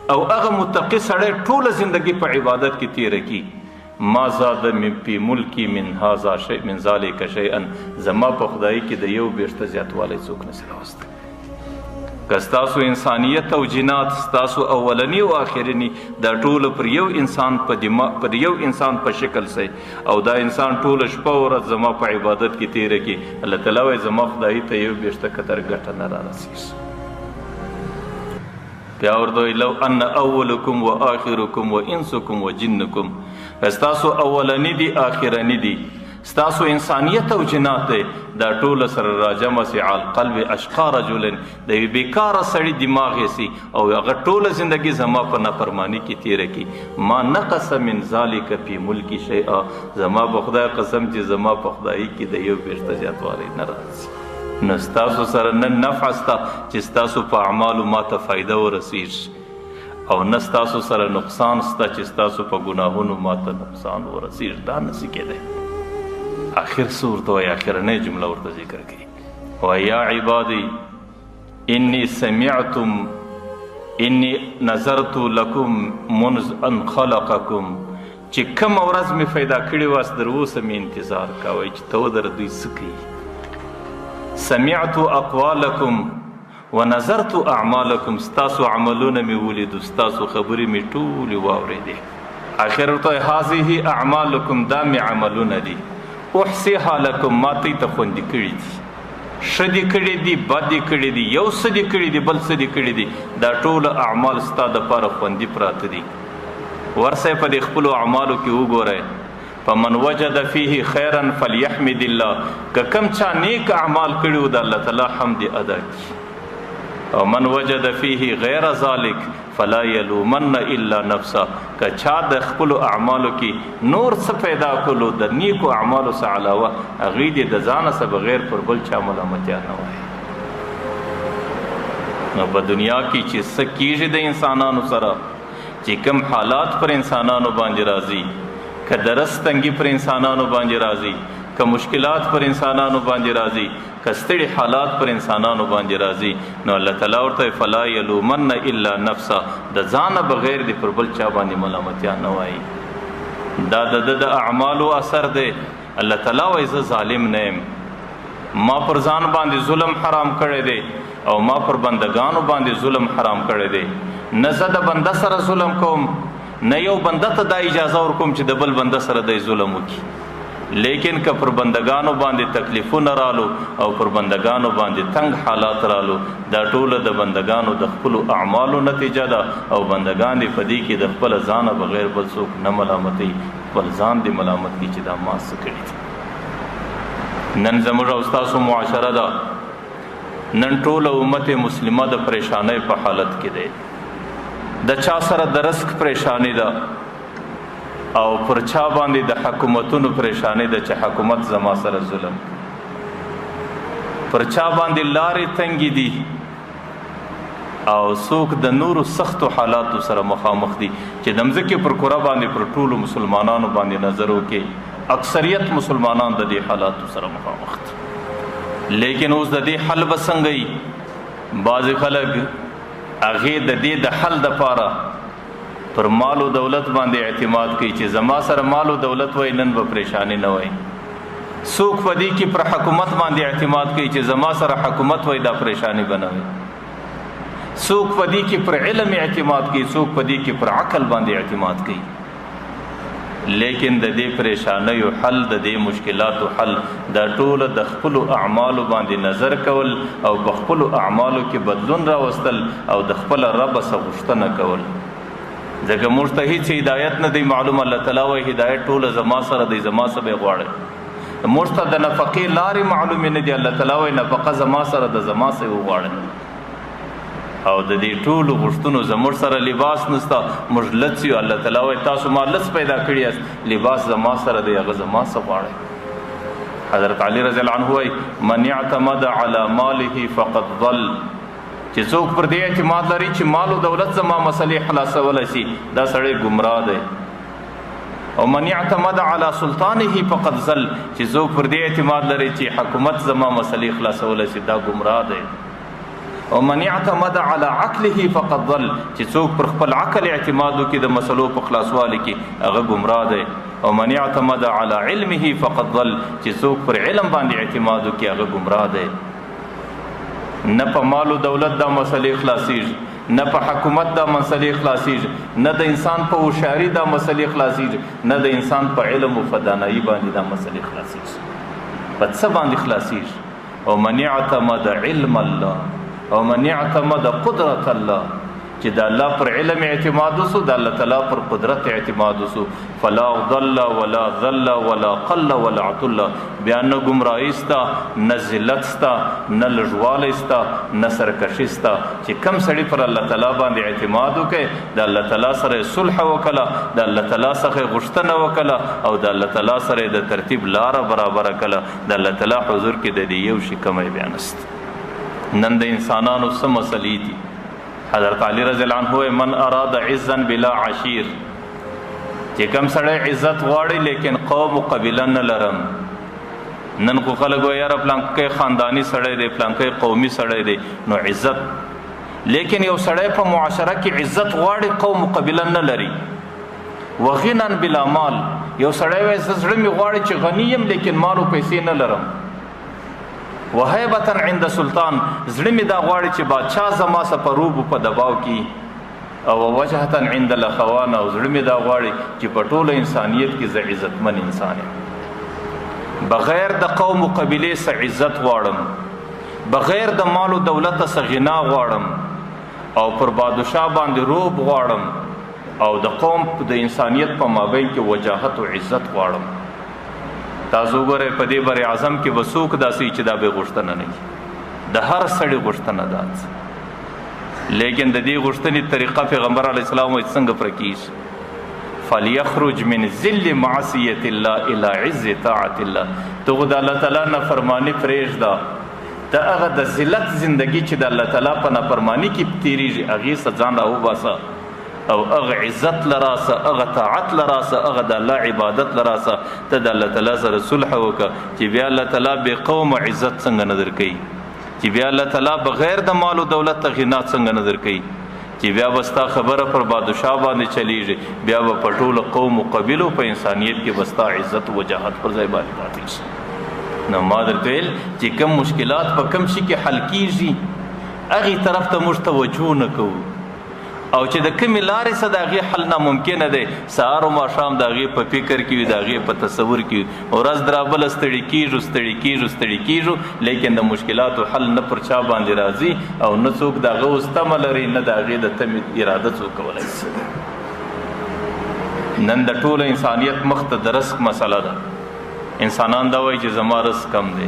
او هغه متقي سړی ټوله زندگی په عبادت کې تیره کی، ما زاد فی ملکی من هذا شیء من ذلک شیئا، زما په خدای کې د یو بیشته زیاتوالی څوک نسي راوستی. که ستاسو انسانیت او جنات، ستاسو اولنی او آخرنی، دا ټوله پر یو انسان پر یو انسان په شکل سي، او دا انسان ټوله شپه او ورځ زما په عبادت کې تیره کی، الله تعالی وایي زما خدای ته یو بیشته قطر ګټه نه رارسیږي. بیا ورته وایي لو ان اولکم و آخرکم و انسکم و جنکم، ستاسو اولنی دي آخرنی دي، ستاسو انسانیت او جنات دی، دا ټوله سره راجمع سي علی قلب اشقى رجل، د یو بیکاره سړي دماغ یې سي او هغه ټوله زندگی زما په نافرمانی کې تیره کی. ما نقص من ذلک فی ملکی شیئا، زما په خدای قسم چې زما په خدای کې د یو بیشته زیاتوالی نه راځي. نو ستاسو سره نه نفع سته چې ستاسو په اعمالو ماته فایده ورسیږي، او نه ستاسو سره نقصان سته چې ستاسو په ګناهونو ماته نقصان ورسیږي. دا نسي کېدی. آخر ورته وایي، آخرنۍ جمله ورته ذکر کړي، وایي یا عبادي انی سمعتم انی نظرت لکم منذ ان خلقکم، چې کومه ورځ مې پیدا کړي واست در اوسه مې انتظار کوئ چې ته ودره دوی څه کوي. سمعت اقوالکم ونظرت اعمالکم، ستاسو عملونه مې ولیدو، ستاسو خبرې مې ټولې واورېدې. آخر ورته هذه اعمالکم، دا مې عملونه دي، احصیها لکم، ما تی ته خوندي کړي دي، ښه دي کړي دي، بد دي کړي دي، یو څه دي کړي دي، بل څه دي کړي دي، دا ټول اعمال ستا دپاره خوندي پراته دي. ورسئ په دې خپلو اعمالو کې وګورئ. فمن وجد فیه خیرا فلیحمد الله، که کم چا نیک اعمال کړي وو د الله تعالی حمد ادا کړي. او من وجد فیه غیر ذلک فلا یلومن الا نفسه، که چا د خپلو اعمالو کې نور څه پیدا کړلو د نیکو اعمالو څخه علاوه، هغوی دې د ځانه څخه بغیر پر بل چا ملامتیا نه وایي. نو په دنیا کې چې څه کېږي د انسانانو سره، چې کوم حالات پر انسانانو باندې راځي، که د رس تنګي پر انسانانو باندې راځي، که مشکلات پر انسانانو باندې راځي، که ستړي حالات پر انسانانو باندې راځي، نو الله تعالی ورته فلا یلومن الا نفسه، د ځانه بغیر دی پر بل چا باندې ملامتیا نه وایي. دا د اعمالو اثر دی. الله تعالی وایي زه ظالم نه یم، ما پر ځان باندې ظلم حرام کړی دی او ما پر بندگانو باندې ظلم حرام کړی دی. نه زه د بنده سره ظلم کوم، نه یو بنده ته دا اجازه ورکوم چې د بل بنده سره د ظلم وکړي. لیکن که پر بندگانو باندې تکلیفونه رالو او پر بندگانو باندې تنگ حالات رالو، دا ټوله د بندگانو د خپلو اعمالو نتیجه ده او بندگان دې په دې کې د خپل ځانه بغیر بل څوک نه ملامتوي، خپل ځان دې ملامت کړي چې دا ما څه کړي دي. نن زموږ او ستاسو معاشره ده، نن ټوله امت مسلمه د پریشانۍ په حالت کې دی. د چا سره د رزق پریشانی ده او پر چا باندې د حکومتونو پریشانی ده چې حکومت زما سره ظلم، پر چا باندې لارې تنګې دي او څوک د نورو سختو حالاتو سره مخامخ دي چې د مځکې پر کره باندې پر ټولو مسلمانانو باندې نظر وکړي، اکثریت مسلمانان د دې حالاتو سره مخامخ دي. لیکن اوس د دې حل به څنګه وي؟ بعضې خلک هغې د دې د حل دپاره پر مال و دولت باندې اعتماد کوي چې زما سره مال و دولت وای نن به پریشانی نه وای. څوک په دې کې پر حکومت باندې اعتماد کوي چې زما سره حکومت وای دا پریشانی به نه وای. څوک په دې کې پر علم اعتماد کوي، څوک په دې کې پر عقل باندې اعتماد کوي. لیکن د دې پریشانیو حل، د دې مشکلاتو حل، دا ټوله د خپلو اعمالو باندې نظر کول او په خپلو اعمالو کې بدلون راوستل او د خپل رب څخه غوښتنه کول. ځکه موږ ته هیڅ هدایت نه دی معلوم. الله تعالی وایي هدایت ټوله زما سره دی، زما څه به غواړئ. موږ ته د نفقې لارې معلومې نه دي. الله تعالی وایي نفقه زما سره ده، زما څه وغواړئ. او د دې ټولو غوښتنو زموږ سره لباس نسته، موږ لڅ یو. الله تعالی وایي تاسو ما لڅ پیدا کړي یاست، لباس زما سره دی، هغه زما څه غواړئ. حضرت علی رضی الله عنه وایي من اعتمد علی ماله فقد ضل، چې څوک پر دې اعتماد لري چې مال او دولت زما مسلې خلاصولی شي، دا سړی ګمراه دی. او من اعتمد علی سلطانه فقد ضل، چې څوک پر دې اعتماد لري چې حکومت زما مسلې خلاصولی شي، دا ګمراه دی. او من اعتمد علی عقله فقد ضل، چې څوک پر خپل عقل اعتماد وکړي د مسلو په خلاصوالي کې، هغه ګمراه دی. او من اعتمد علی علمه فقد ضل، چې څوک پر علم باندې اعتماد وکړي، هغه ګمراه دی. نه په مال و دولت دا مسلې خلاصیږي، نه په حکومت دا مسلې خلاصیږي، نه د انسان په هوښیاري دا مسلې خلاصیږي، نه د انسان په علم و فدانایي باندې دا مسلې خلاصیږي. په څه باندې خلاصیږي؟ او من اعتمد علم الله او من اعتمد قدرت الله، چې د الله پر علم اعتماد وسو، د الله تعالی پر قدرت اعتماد وسو، فلا ضل ولا ذل ولا قل ولا عطل، بیا نه ګمراهي ستا، نه ذلت ستا، نه لږوالی ستا، نه سرکشي ستا. چې کم سړي پر الله تعالی باندې اعتماد وکړي، د الله تعالی سره صلح وکړه، د الله تعالی څخه غوښتنه وکړه او د الله تعالی سره د ترتیب لاره برابره کړه، د الله تعالی حضور کې د دې یو شي کمی بیا نسته. نن د انسانانو څه مسلې دي؟ حضرت علی رضی الله عنه من اراد عزا بلا عشیر، چې کوم سړی عزت غواړي لیکن قوم و قبیله نه لرم. نن خو خلک وایي یاره پلانکی خانداني سړی دی، پلانکی قومي سړی دی، نو عزت. لیکن یو سړی په معاشره کې عزت غواړي، قوم و قبیله نه لري. وغنا بلا مال، یو سړی وایي زړه مې غواړي چې غني یم لیکن مال و پیسې نه لرم. وهیبة عند سلطان، زړه مې دا غواړي چې بادشاه زما څخه په روب په دباو کې. او وجهة عند الاخوان، او زړه مې دا غواړي چې په ټوله انسانیت کې زه عزتمن انسان یم. بغیر د قوم و قبیلې څخه عزت غواړم، بغیر د مال و دولت څخه غنا غواړم، او پر بادشاه باندې روب غواړم، او د قوم د انسانیت په مابین کې وجاهت او عزت غواړم. تاسو ګورئ په دې بر اعظم کې به څوک داسې چې دا به غوښتنه نه وي، د هر سړي غوښتنه ده. لیکن د دې غوښتنې طریقه پیغمبر علیه السلام وایي څنګه پوره کیږي؟ فلیخرج من ذل معصیة الله الى عز طاعة الله. ته خو د الله تعالی نافرماني پرېږده، ته هغه د ذلت زندگی چې د الله تعالی په نافرماني کې تېرېږي هغې څخه ځان راوباسه، او هغه عزت لراسه، هغه طاعت لراسه، هغه د الله عبادت لراسه. ته د الله تعالی سره صلح وکړه چې بیا الله تعالی بې قوم عزت څنګه نظر کوي، چې بیا الله تعالی بغیر د مال و دولت ته غنا څنګه نظر کوي، چې بیا به ستا خبره پر بادشاه باندې چلیږي، بیا به په ټولو قوم و قبیلو په انسانیت کې به ستا عزت و وجاهت پر ځای باندې پاتې شي. نو ما درته ویل چې کوم مشکلات په کوم شي کې حل کیږي، هغې طرف ته موږ توجه نه کوو. او چې د کومې لارې څه د هغې حل ناممکنه دی سهار و ماښام د هغې په فکر کې وي د هغې په تصور کې وي ورځ درابله ستړي کېږو لیکن د مشکلاتو حل نه پر چا باندې راځي او نه څوک د هغه اوس تمه لري نه د هغې د تمې اراده څوک کولی شي. نن د ټوله انسانیت مخ ته د رزق مسله ده. انسانان دا وایي چې زما رزق کم دی.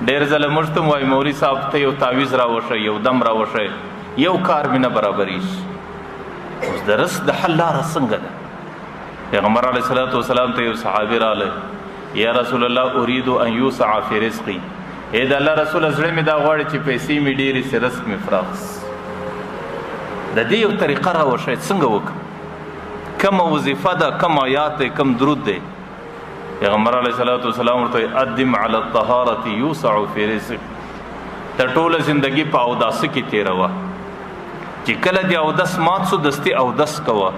ډېر ځله موږ ته وایي مولوي صاحب ته یو تعویض راوښی یو دم راوښی یو کار مې نه برابرېږي. اوس د رزق د حل لاره څنګه ده؟ پیغمبر علیه الصلاة والسلام ته یو صحابي راغلی یا رسول الله اريد ان يوسع في رزقي. ای د الله رسوله زړه مې دا غواړي چې پیسې مې ډېرې سي رزق مې پراخ. د دې یو طریقه راوښی څنګه وکړم؟ کم وظیفه ده کم آیات دی کم درود دی؟ پیغمبر علیه الصلاة والسلام ورته ادم علی الطهارة یوسع فی رزق. ته ټوله زندگی په اوداسه کې تیروه چې کله دې اودس مات سو دستي اودس کوه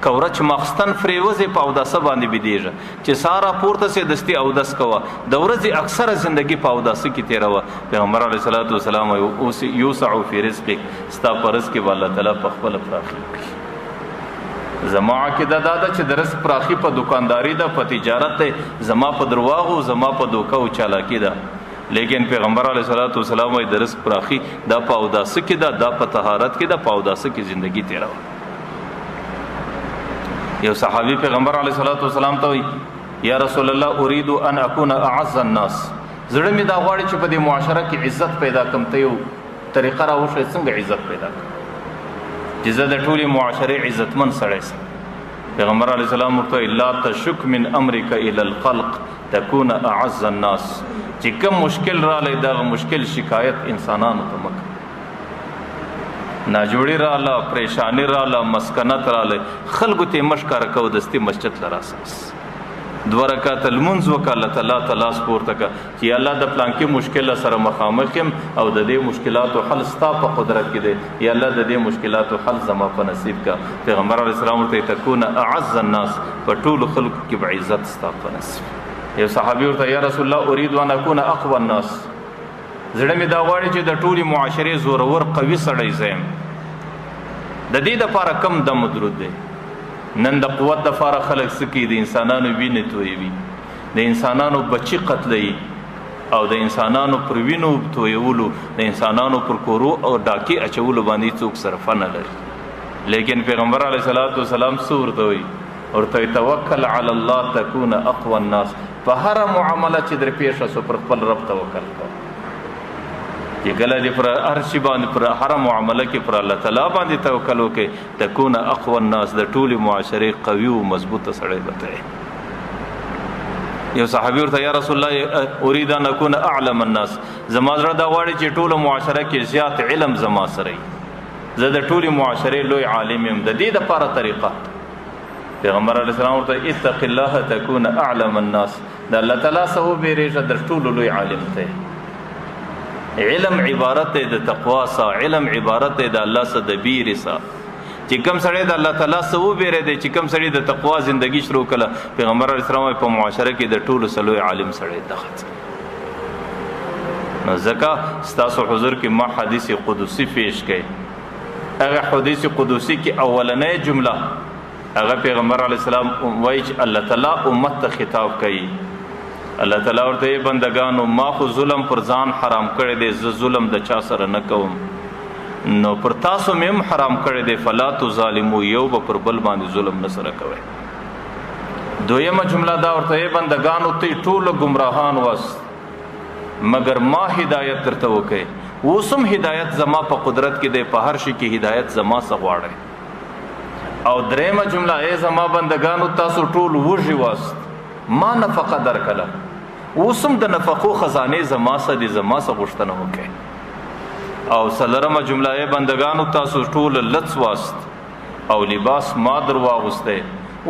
که ورځ ماخستن فریوزې په اوداسه باندې بېدېږه چې سارا پورته سي دستي اودس کوه د ورځې اکثره زندگی په اوداسه کې تیروه. پیغمبر علیه الصلاة والسلام اوس یوسع فی رزقک ستا په رزق کې به الله تعالی په خپله پراخي وکړي. زما عقیده دا ده چې د رزق پراخي په دکانداري ده په تجارت ده زما په درواغو زما په دوکه او چالاکي ده. لیکن پیغمبر علیه الصلاة والسلام وایي د رزق پراخي دا په اوداسه کې ده دا په طهارت کې ده په اوداسه کې زندگی تیروه. یو صحابي پیغمبر علیه الصلاة والسلام ته وایي یا رسول الله اريد ان اكون اعز الناس. زړه مې دا غواړي چې په دې معاشره کې عزت پیدا کړم. ته یو طریقه راوښیه څنګه عزت پیدا کړم چې زه د ټولې معاشرې عزتمن سړی سم؟ پیغمبر علیه السلام ورته لا تشک من امرک الی الخلق تکون اعز الناس. چې کوم مشکل رالی دغه مشکل شکایت انسانانو ته مه کوه. ناجوړي راله پریشاني راله مسکنت راله خلکو ته یې مه ښکاره کوه دستي مسجد له راسه 2 رکعاته لمونځ وکړه الله تعالی ته لاس پورته کړه چې الله د پلانکي مشکل سره مخامخ یم او د دې مشکلاتو حل ستا په قدرت کې دی یا الله د دې مشکلاتو حل زما په نصیب کړه. پیغمبر علیه السلام ورته تکون اعز الناس په ټولو خلکو کې به عزت ستا په نصیب. یو صحابي ورته یا رسول الله اريد ان اكون اقوى الناس. زړه مې دا غواړي چې د ټولې معاشرې زورور قوي سړی زه یم. د دې دپاره کم دم درود دی. نن د قوت د فاره خلک سکی د انسانانو وینې تویوي د انسانانو بچي قتلوي او د انسانانو پر وینو تویولو د انسانانو پر کورو او ډاکې اچولو باندې څوک صرفه نه لري. لیکن پیغمبر علیه الصلاة والسلام څه ورته وایي؟ ورته توکل علی الله تکون اقوى الناس. په هره معامله چې در پیښه سو پر خپل رب توکل کوه. چې کله دې پر هر شي باندې پر هر معامله کې پر الله تعالی باندې توکل وکړې تکون اقوى الناس د ټولې معاشرې قوي او مضبوطه سړی به ته. یو صحابي ورته یا رسول الله اريد ان اكون اعلم الناس. زما زړه دا غواړي چې ټوله معاشره کې زیات علم زما سره وي. زه د ټولې معاشرې لوی عالم یم. د دې دپاره طریقه پیغمبر علیه السلام ورته اتق الله تكون اعلم الناس. د الله تعالی څخه وبېرېږه د ټولو لوی عالم ته. علم عبارت دی د تقوا سه علم عبارت دی د الله سه د بیرې سه. چې کوم سړی د الله تعالی سه وبېری دی چې کوم سړی د تقوا زندگی شروع کړه پیغمبر علیه السلام په معاشره کې د ټولو څه لوی عالم سړی دغه. نو ځکه ستاسو حضور کې ما حدیث قدسی پیش کړي. هغه حدیث قدسی کې اولنۍ جمله هغه پیغمبر علیه السلام وایي چې الله تعالی امت ته خطاب کوي. الله تعالی ورته بندگانو ما خو ظلم پر ځان حرام کړی دی زه ظلم د چا سره نه کوم نو پر تاسو مې هم حرام کړی دی فلا تظالمو یو به پر بل باندې ظلم نه سره کوئ. دویمه جمله دا ورته بندگانو ته ټول گمراهان واست مگر ما هدایت درته وکړي اوس هم هدایت زما په قدرت کې دی په هر شي کې هدایت زما څخه غواړئ. او دریمه جمله ای زما بندگانو تاسو ټول وږي واست ما نفقه درکله اوسم د نفقو خزانه زما سره دي زما سره غوښتنه وکړي. او څلورمه جمله ای بندگانو تاسو ټول لڅ واست او لباس ما در واغوسته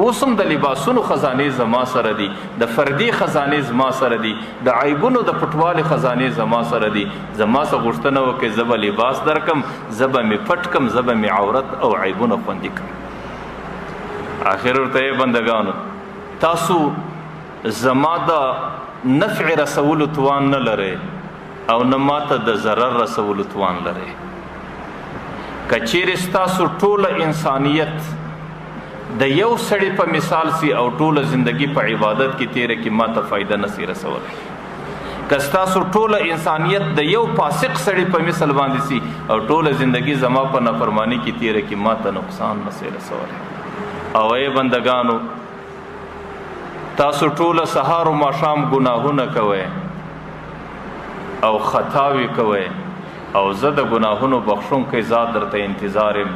اوسم د لباسونو خزانه زما سره دي د فردي خزانه زما سره دي د عیبونو د پټوالي خزانه زما سره دي زما سره غوښتنه وکړي زب لباس درکم زب می پټکم زب می عورت او عیبونه خوندي کړم. اخر ورته بندگانو تاسو زما د نفع رسولو توان نه لري او نه ماته د ضرر رسولو توان لري. که چیرې ستاسو ټوله انسانیت د یو سړي په مثال سي او ټوله زندگی په عبادت کې تیره کې ما ته فایده نسی رسولی، که ستاسو ټوله انسانیت د یو فاسق سړي په مثل باندې سي او ټوله زندگی زما په نافرمانی کې تیره کې ما ته نقصان نسی رسولی. او ای بندگانو تاسو ټوله سهار و ماښام ګناهونه کوئ او خطاوي کوئ او زه د ګناهونو بخښونکی ذات درته انتظار یم.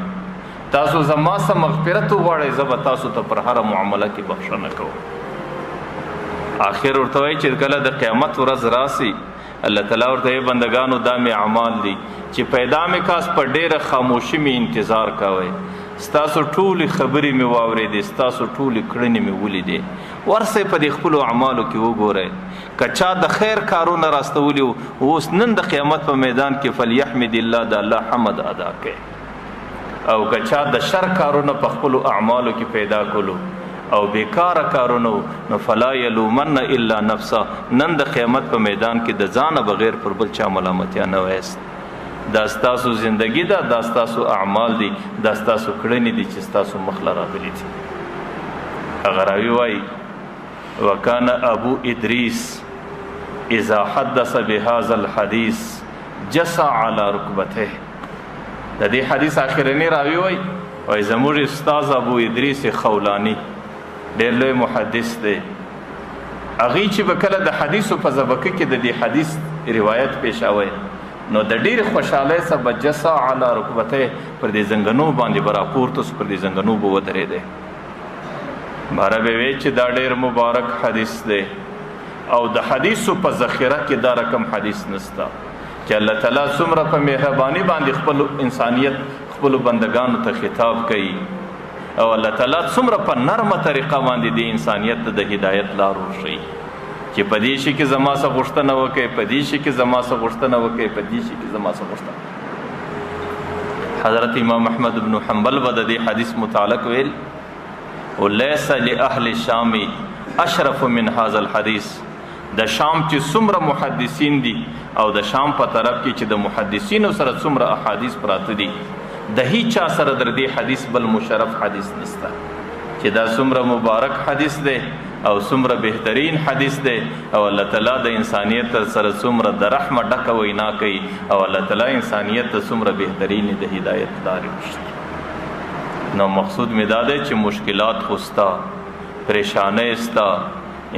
تاسو زما څه مغفرت وغواړئ زه به تاسو ته پر هره معامله کې بخښنه کوم. آخر ورته وایي چې کله د قیامت ورځ راسي الله تعالی ورته وایي بندگانو دا مې اعمال دي چې پیدا مې کاس په ډېره خاموشي مې انتظار کوئ، ستاسو ټولې خبرې مې واورېدې، ستاسو ټولې کړنې مې ولیدې. ورسئ په دې خپلو اعمالو کې وګورئ، که چا د خیر کارونه راستولي اوس نن د قیامت په میدان کې فلیحمد الله د الله حمد ادا کوي، او که چا د شر کارونه په خپلو اعمالو کې پیدا کولو او بیکاره کارونه نو فلا یلومن الا نفسه، نن د قیامت په میدان کې د ځانه بغیر پر بل چا ملامتیا نه وایست. دا ستاسو زندگی ده، دا ستاسو اعمال دي، دا ستاسو کړنې دي چې ستاسو مخله راغلي دي. هغه راوي وایي وکان ابو ادریس اذا حدث بهذا الحديث جسع على ركبته. د دې حدیث اخرنی راوي وایي زموږ استاد ابو ادریس خولانی ډېر لوی محدث دی، هغې چې به کله د حدیثو په زبکه کې د دې حدیث روایت پیښوي نو د ډېرې خوشحالۍ سره به جسع علی رکبته پر دې زنګنو باندې به راپورته سو، پر دې زنګنو به ودرېدی. باره به وی چې دا ډېر مبارک حدیث دی او د حدیثو په ذخیره کې دا رقم حدیث نسته چې الله تعالی څومره په مهرباني باندې خپل انسانیت خپلو بندگانو ته خطاب کوي او الله تعالی څومره په نرمه طریقه باندې د انسانیت ته د هدایت لار وښیي چې په دې شي کې زما څه غوښتنه وکړئ، په دې شي کې زما څه غوښتنه وکړئ، په دې شي کې زما څه غوښتنه. حضرت امام احمد بن حنبل به د دې حدیث متعلق ویل ولیس لأهل الشام اشرف من هذا الحدیث. د شام چې څومره محدثین دي او د شام په طرف کې چې د محدثینو سره څومره احادیث پراته دي د هیچ چا سره در دې حدیث بل مشرف حدیث نسته چې دا څومره مبارک حدیث دی او څومره بهترین حدیث دی او الله تعالی د انسانیت سره څومره د رحمه ډکه وینا کوي او الله تعالی انسانیت ته څومره بهترین د هدایت لارې وښيي. نو مقصود مې دا دی چې مشکلات خو ستا، پریشانۍ ستا،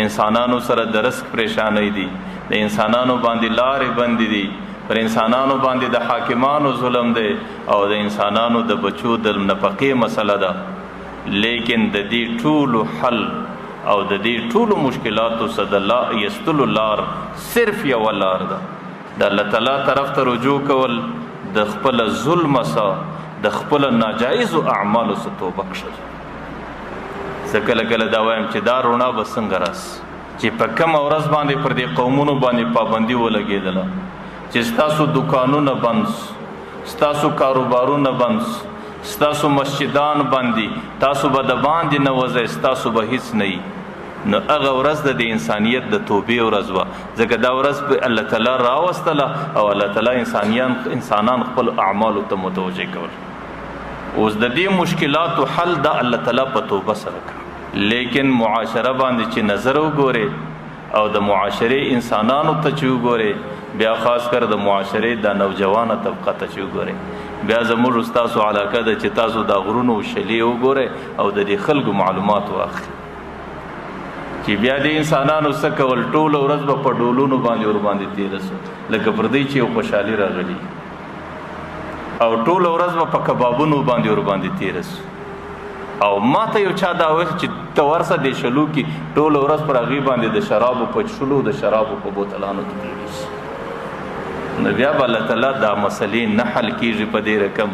انسانانو سره د رزق پریشانۍ دي، د انسانانو باندې لارې بندې دي، پر انسانانو باندې د حاکمانو ظلم دی او د انسانانو د بچو د نفقې مسله ده، لیکن د دې ټولو حل او د دې ټولو مشکلاتو څخه د ایستلو لار صرف یوه لار ده، د الله تعالی طرف ته رجوع کول، د خپل ظلم څخه د خپل ناجایزو اعمالو څخه توبه کړل. زه کله کله دا وایم چې دا رڼا به څنګه راس چې په کومه ورځ باندې پر دې قومونو باندې پابندي ولګېدله چې ستاسو دکانونه بند، ستاسو کاروبارونه بند، ستاسو مسجدان بندي، تاسو به د باندې نه وځئ، ستاسو به هیڅ نه وي، نو هغه ورځ د انسانیت د توبې ورځ وه، ځکه دا ورځ به الله تعالی راوستله او الله تعالی انسانان خپل اعمالو ته متوجه کول. اوس د دې مشکلاتو حل د الله تعالی په توبه سره کړه، لیکن معاشره باندې چې نظر وګورئ او د معاشرې انسانانو ته چې وګورئ، بیا خاص کر د معاشرې د نوجوانه طبقه ته چې وګورئ، بیا زموږ ستاسو علاقه ده چې تاسو د غرونو شلې وګورئ او د دې خلکو معلومات واخلئ چې بیا د انسانانو څه کول، ټوله ورځ به په ډولونو باندې ورباندې تېره سو لکه پر دې چې یو خوشحالي راغلي، او ټوله ورځ به په کبابونو باندې ورباندې تېره سو. او ما ته یو چا دا ویل چې ته ورسه دې شلو کې ټوله ورځ پر هغې باندې د شرابو په څښلو د شرابو په بوتلانو ته تېرې شي، نو بیا به الله تعالی دا مسلې نه حل کېږي په دې رقم.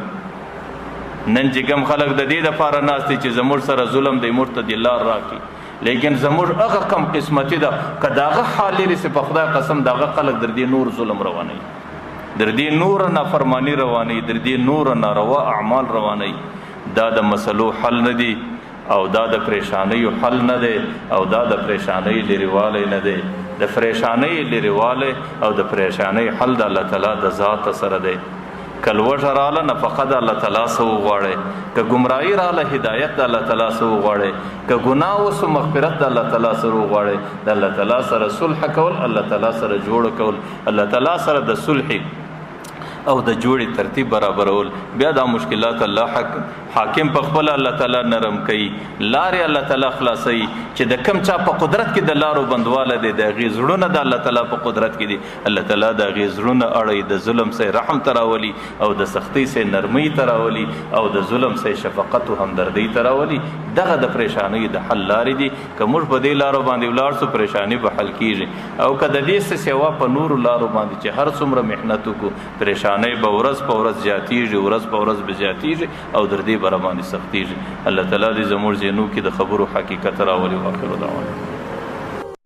نن چې کوم خلک د دې دپاره ناست دي چې زموږ سره ظلم دی، موږ ته دې لار راکړي، لیکن زموږ هغه کم قسمتي ده که د هغه حال لري چې په خدای قسم د هغه خلک در دې نور ظلم روانوي، در دې نور نافرماني روانوي، در دې نور ناروا اعمال روانوي. دا د مسلو حل نه دی او دا د پریشانیو حل نه دی او دا د پریشانۍ لرېوالی نه دی. د پریشانۍ لرېوالی او د پریشانۍ حل د الله تعالی د ذات سره دی. که لوږه راله نفقه د الله تعالی څه وغواړئ، که ګمراهي راله هدایت د الله تعالی څه وغواړئ، که ګناه اوسو مغفرت د الله تعالی سره وغواړئ. د الله تعالی سره صلح کول، الله تعالی سره جوړ کول، الله تعالی سره د صلح او د جوړې ترتیب برابرول. بیا دا مشکلات الله حاکم په خپل الله تعالی نرم کوي، لارې الله تعالی خلاصوي چې د کم چا په قدرت کې د لارو بندواله دی، د هغې زړونه د الله تعالی په قدرت کې دي، الله تعالی د هغې زړونه اړوي، د ظلم سه رحم ته راولي او د سختۍ سه نرمۍ ته راولي او د ظلم سه شفقت او همدردۍ ته راولي. دغه د پریشانۍ د حل لارې دي. که موږ په دې لارو باندې ولاړ سو پریشاني به حل کیږي، او که د دې څه سیوا په نورو لارو باندې چې هر څومره محنت وکړو پریشانۍ به ورځ په ورځ زیاتیږي، ورځ په ورځ به زیاتیږي او در دې بره باندې سختیږي. الله تعالی دې زموږ ذهنو کې د خبرو حقیقت راولي. واخر دعوانا.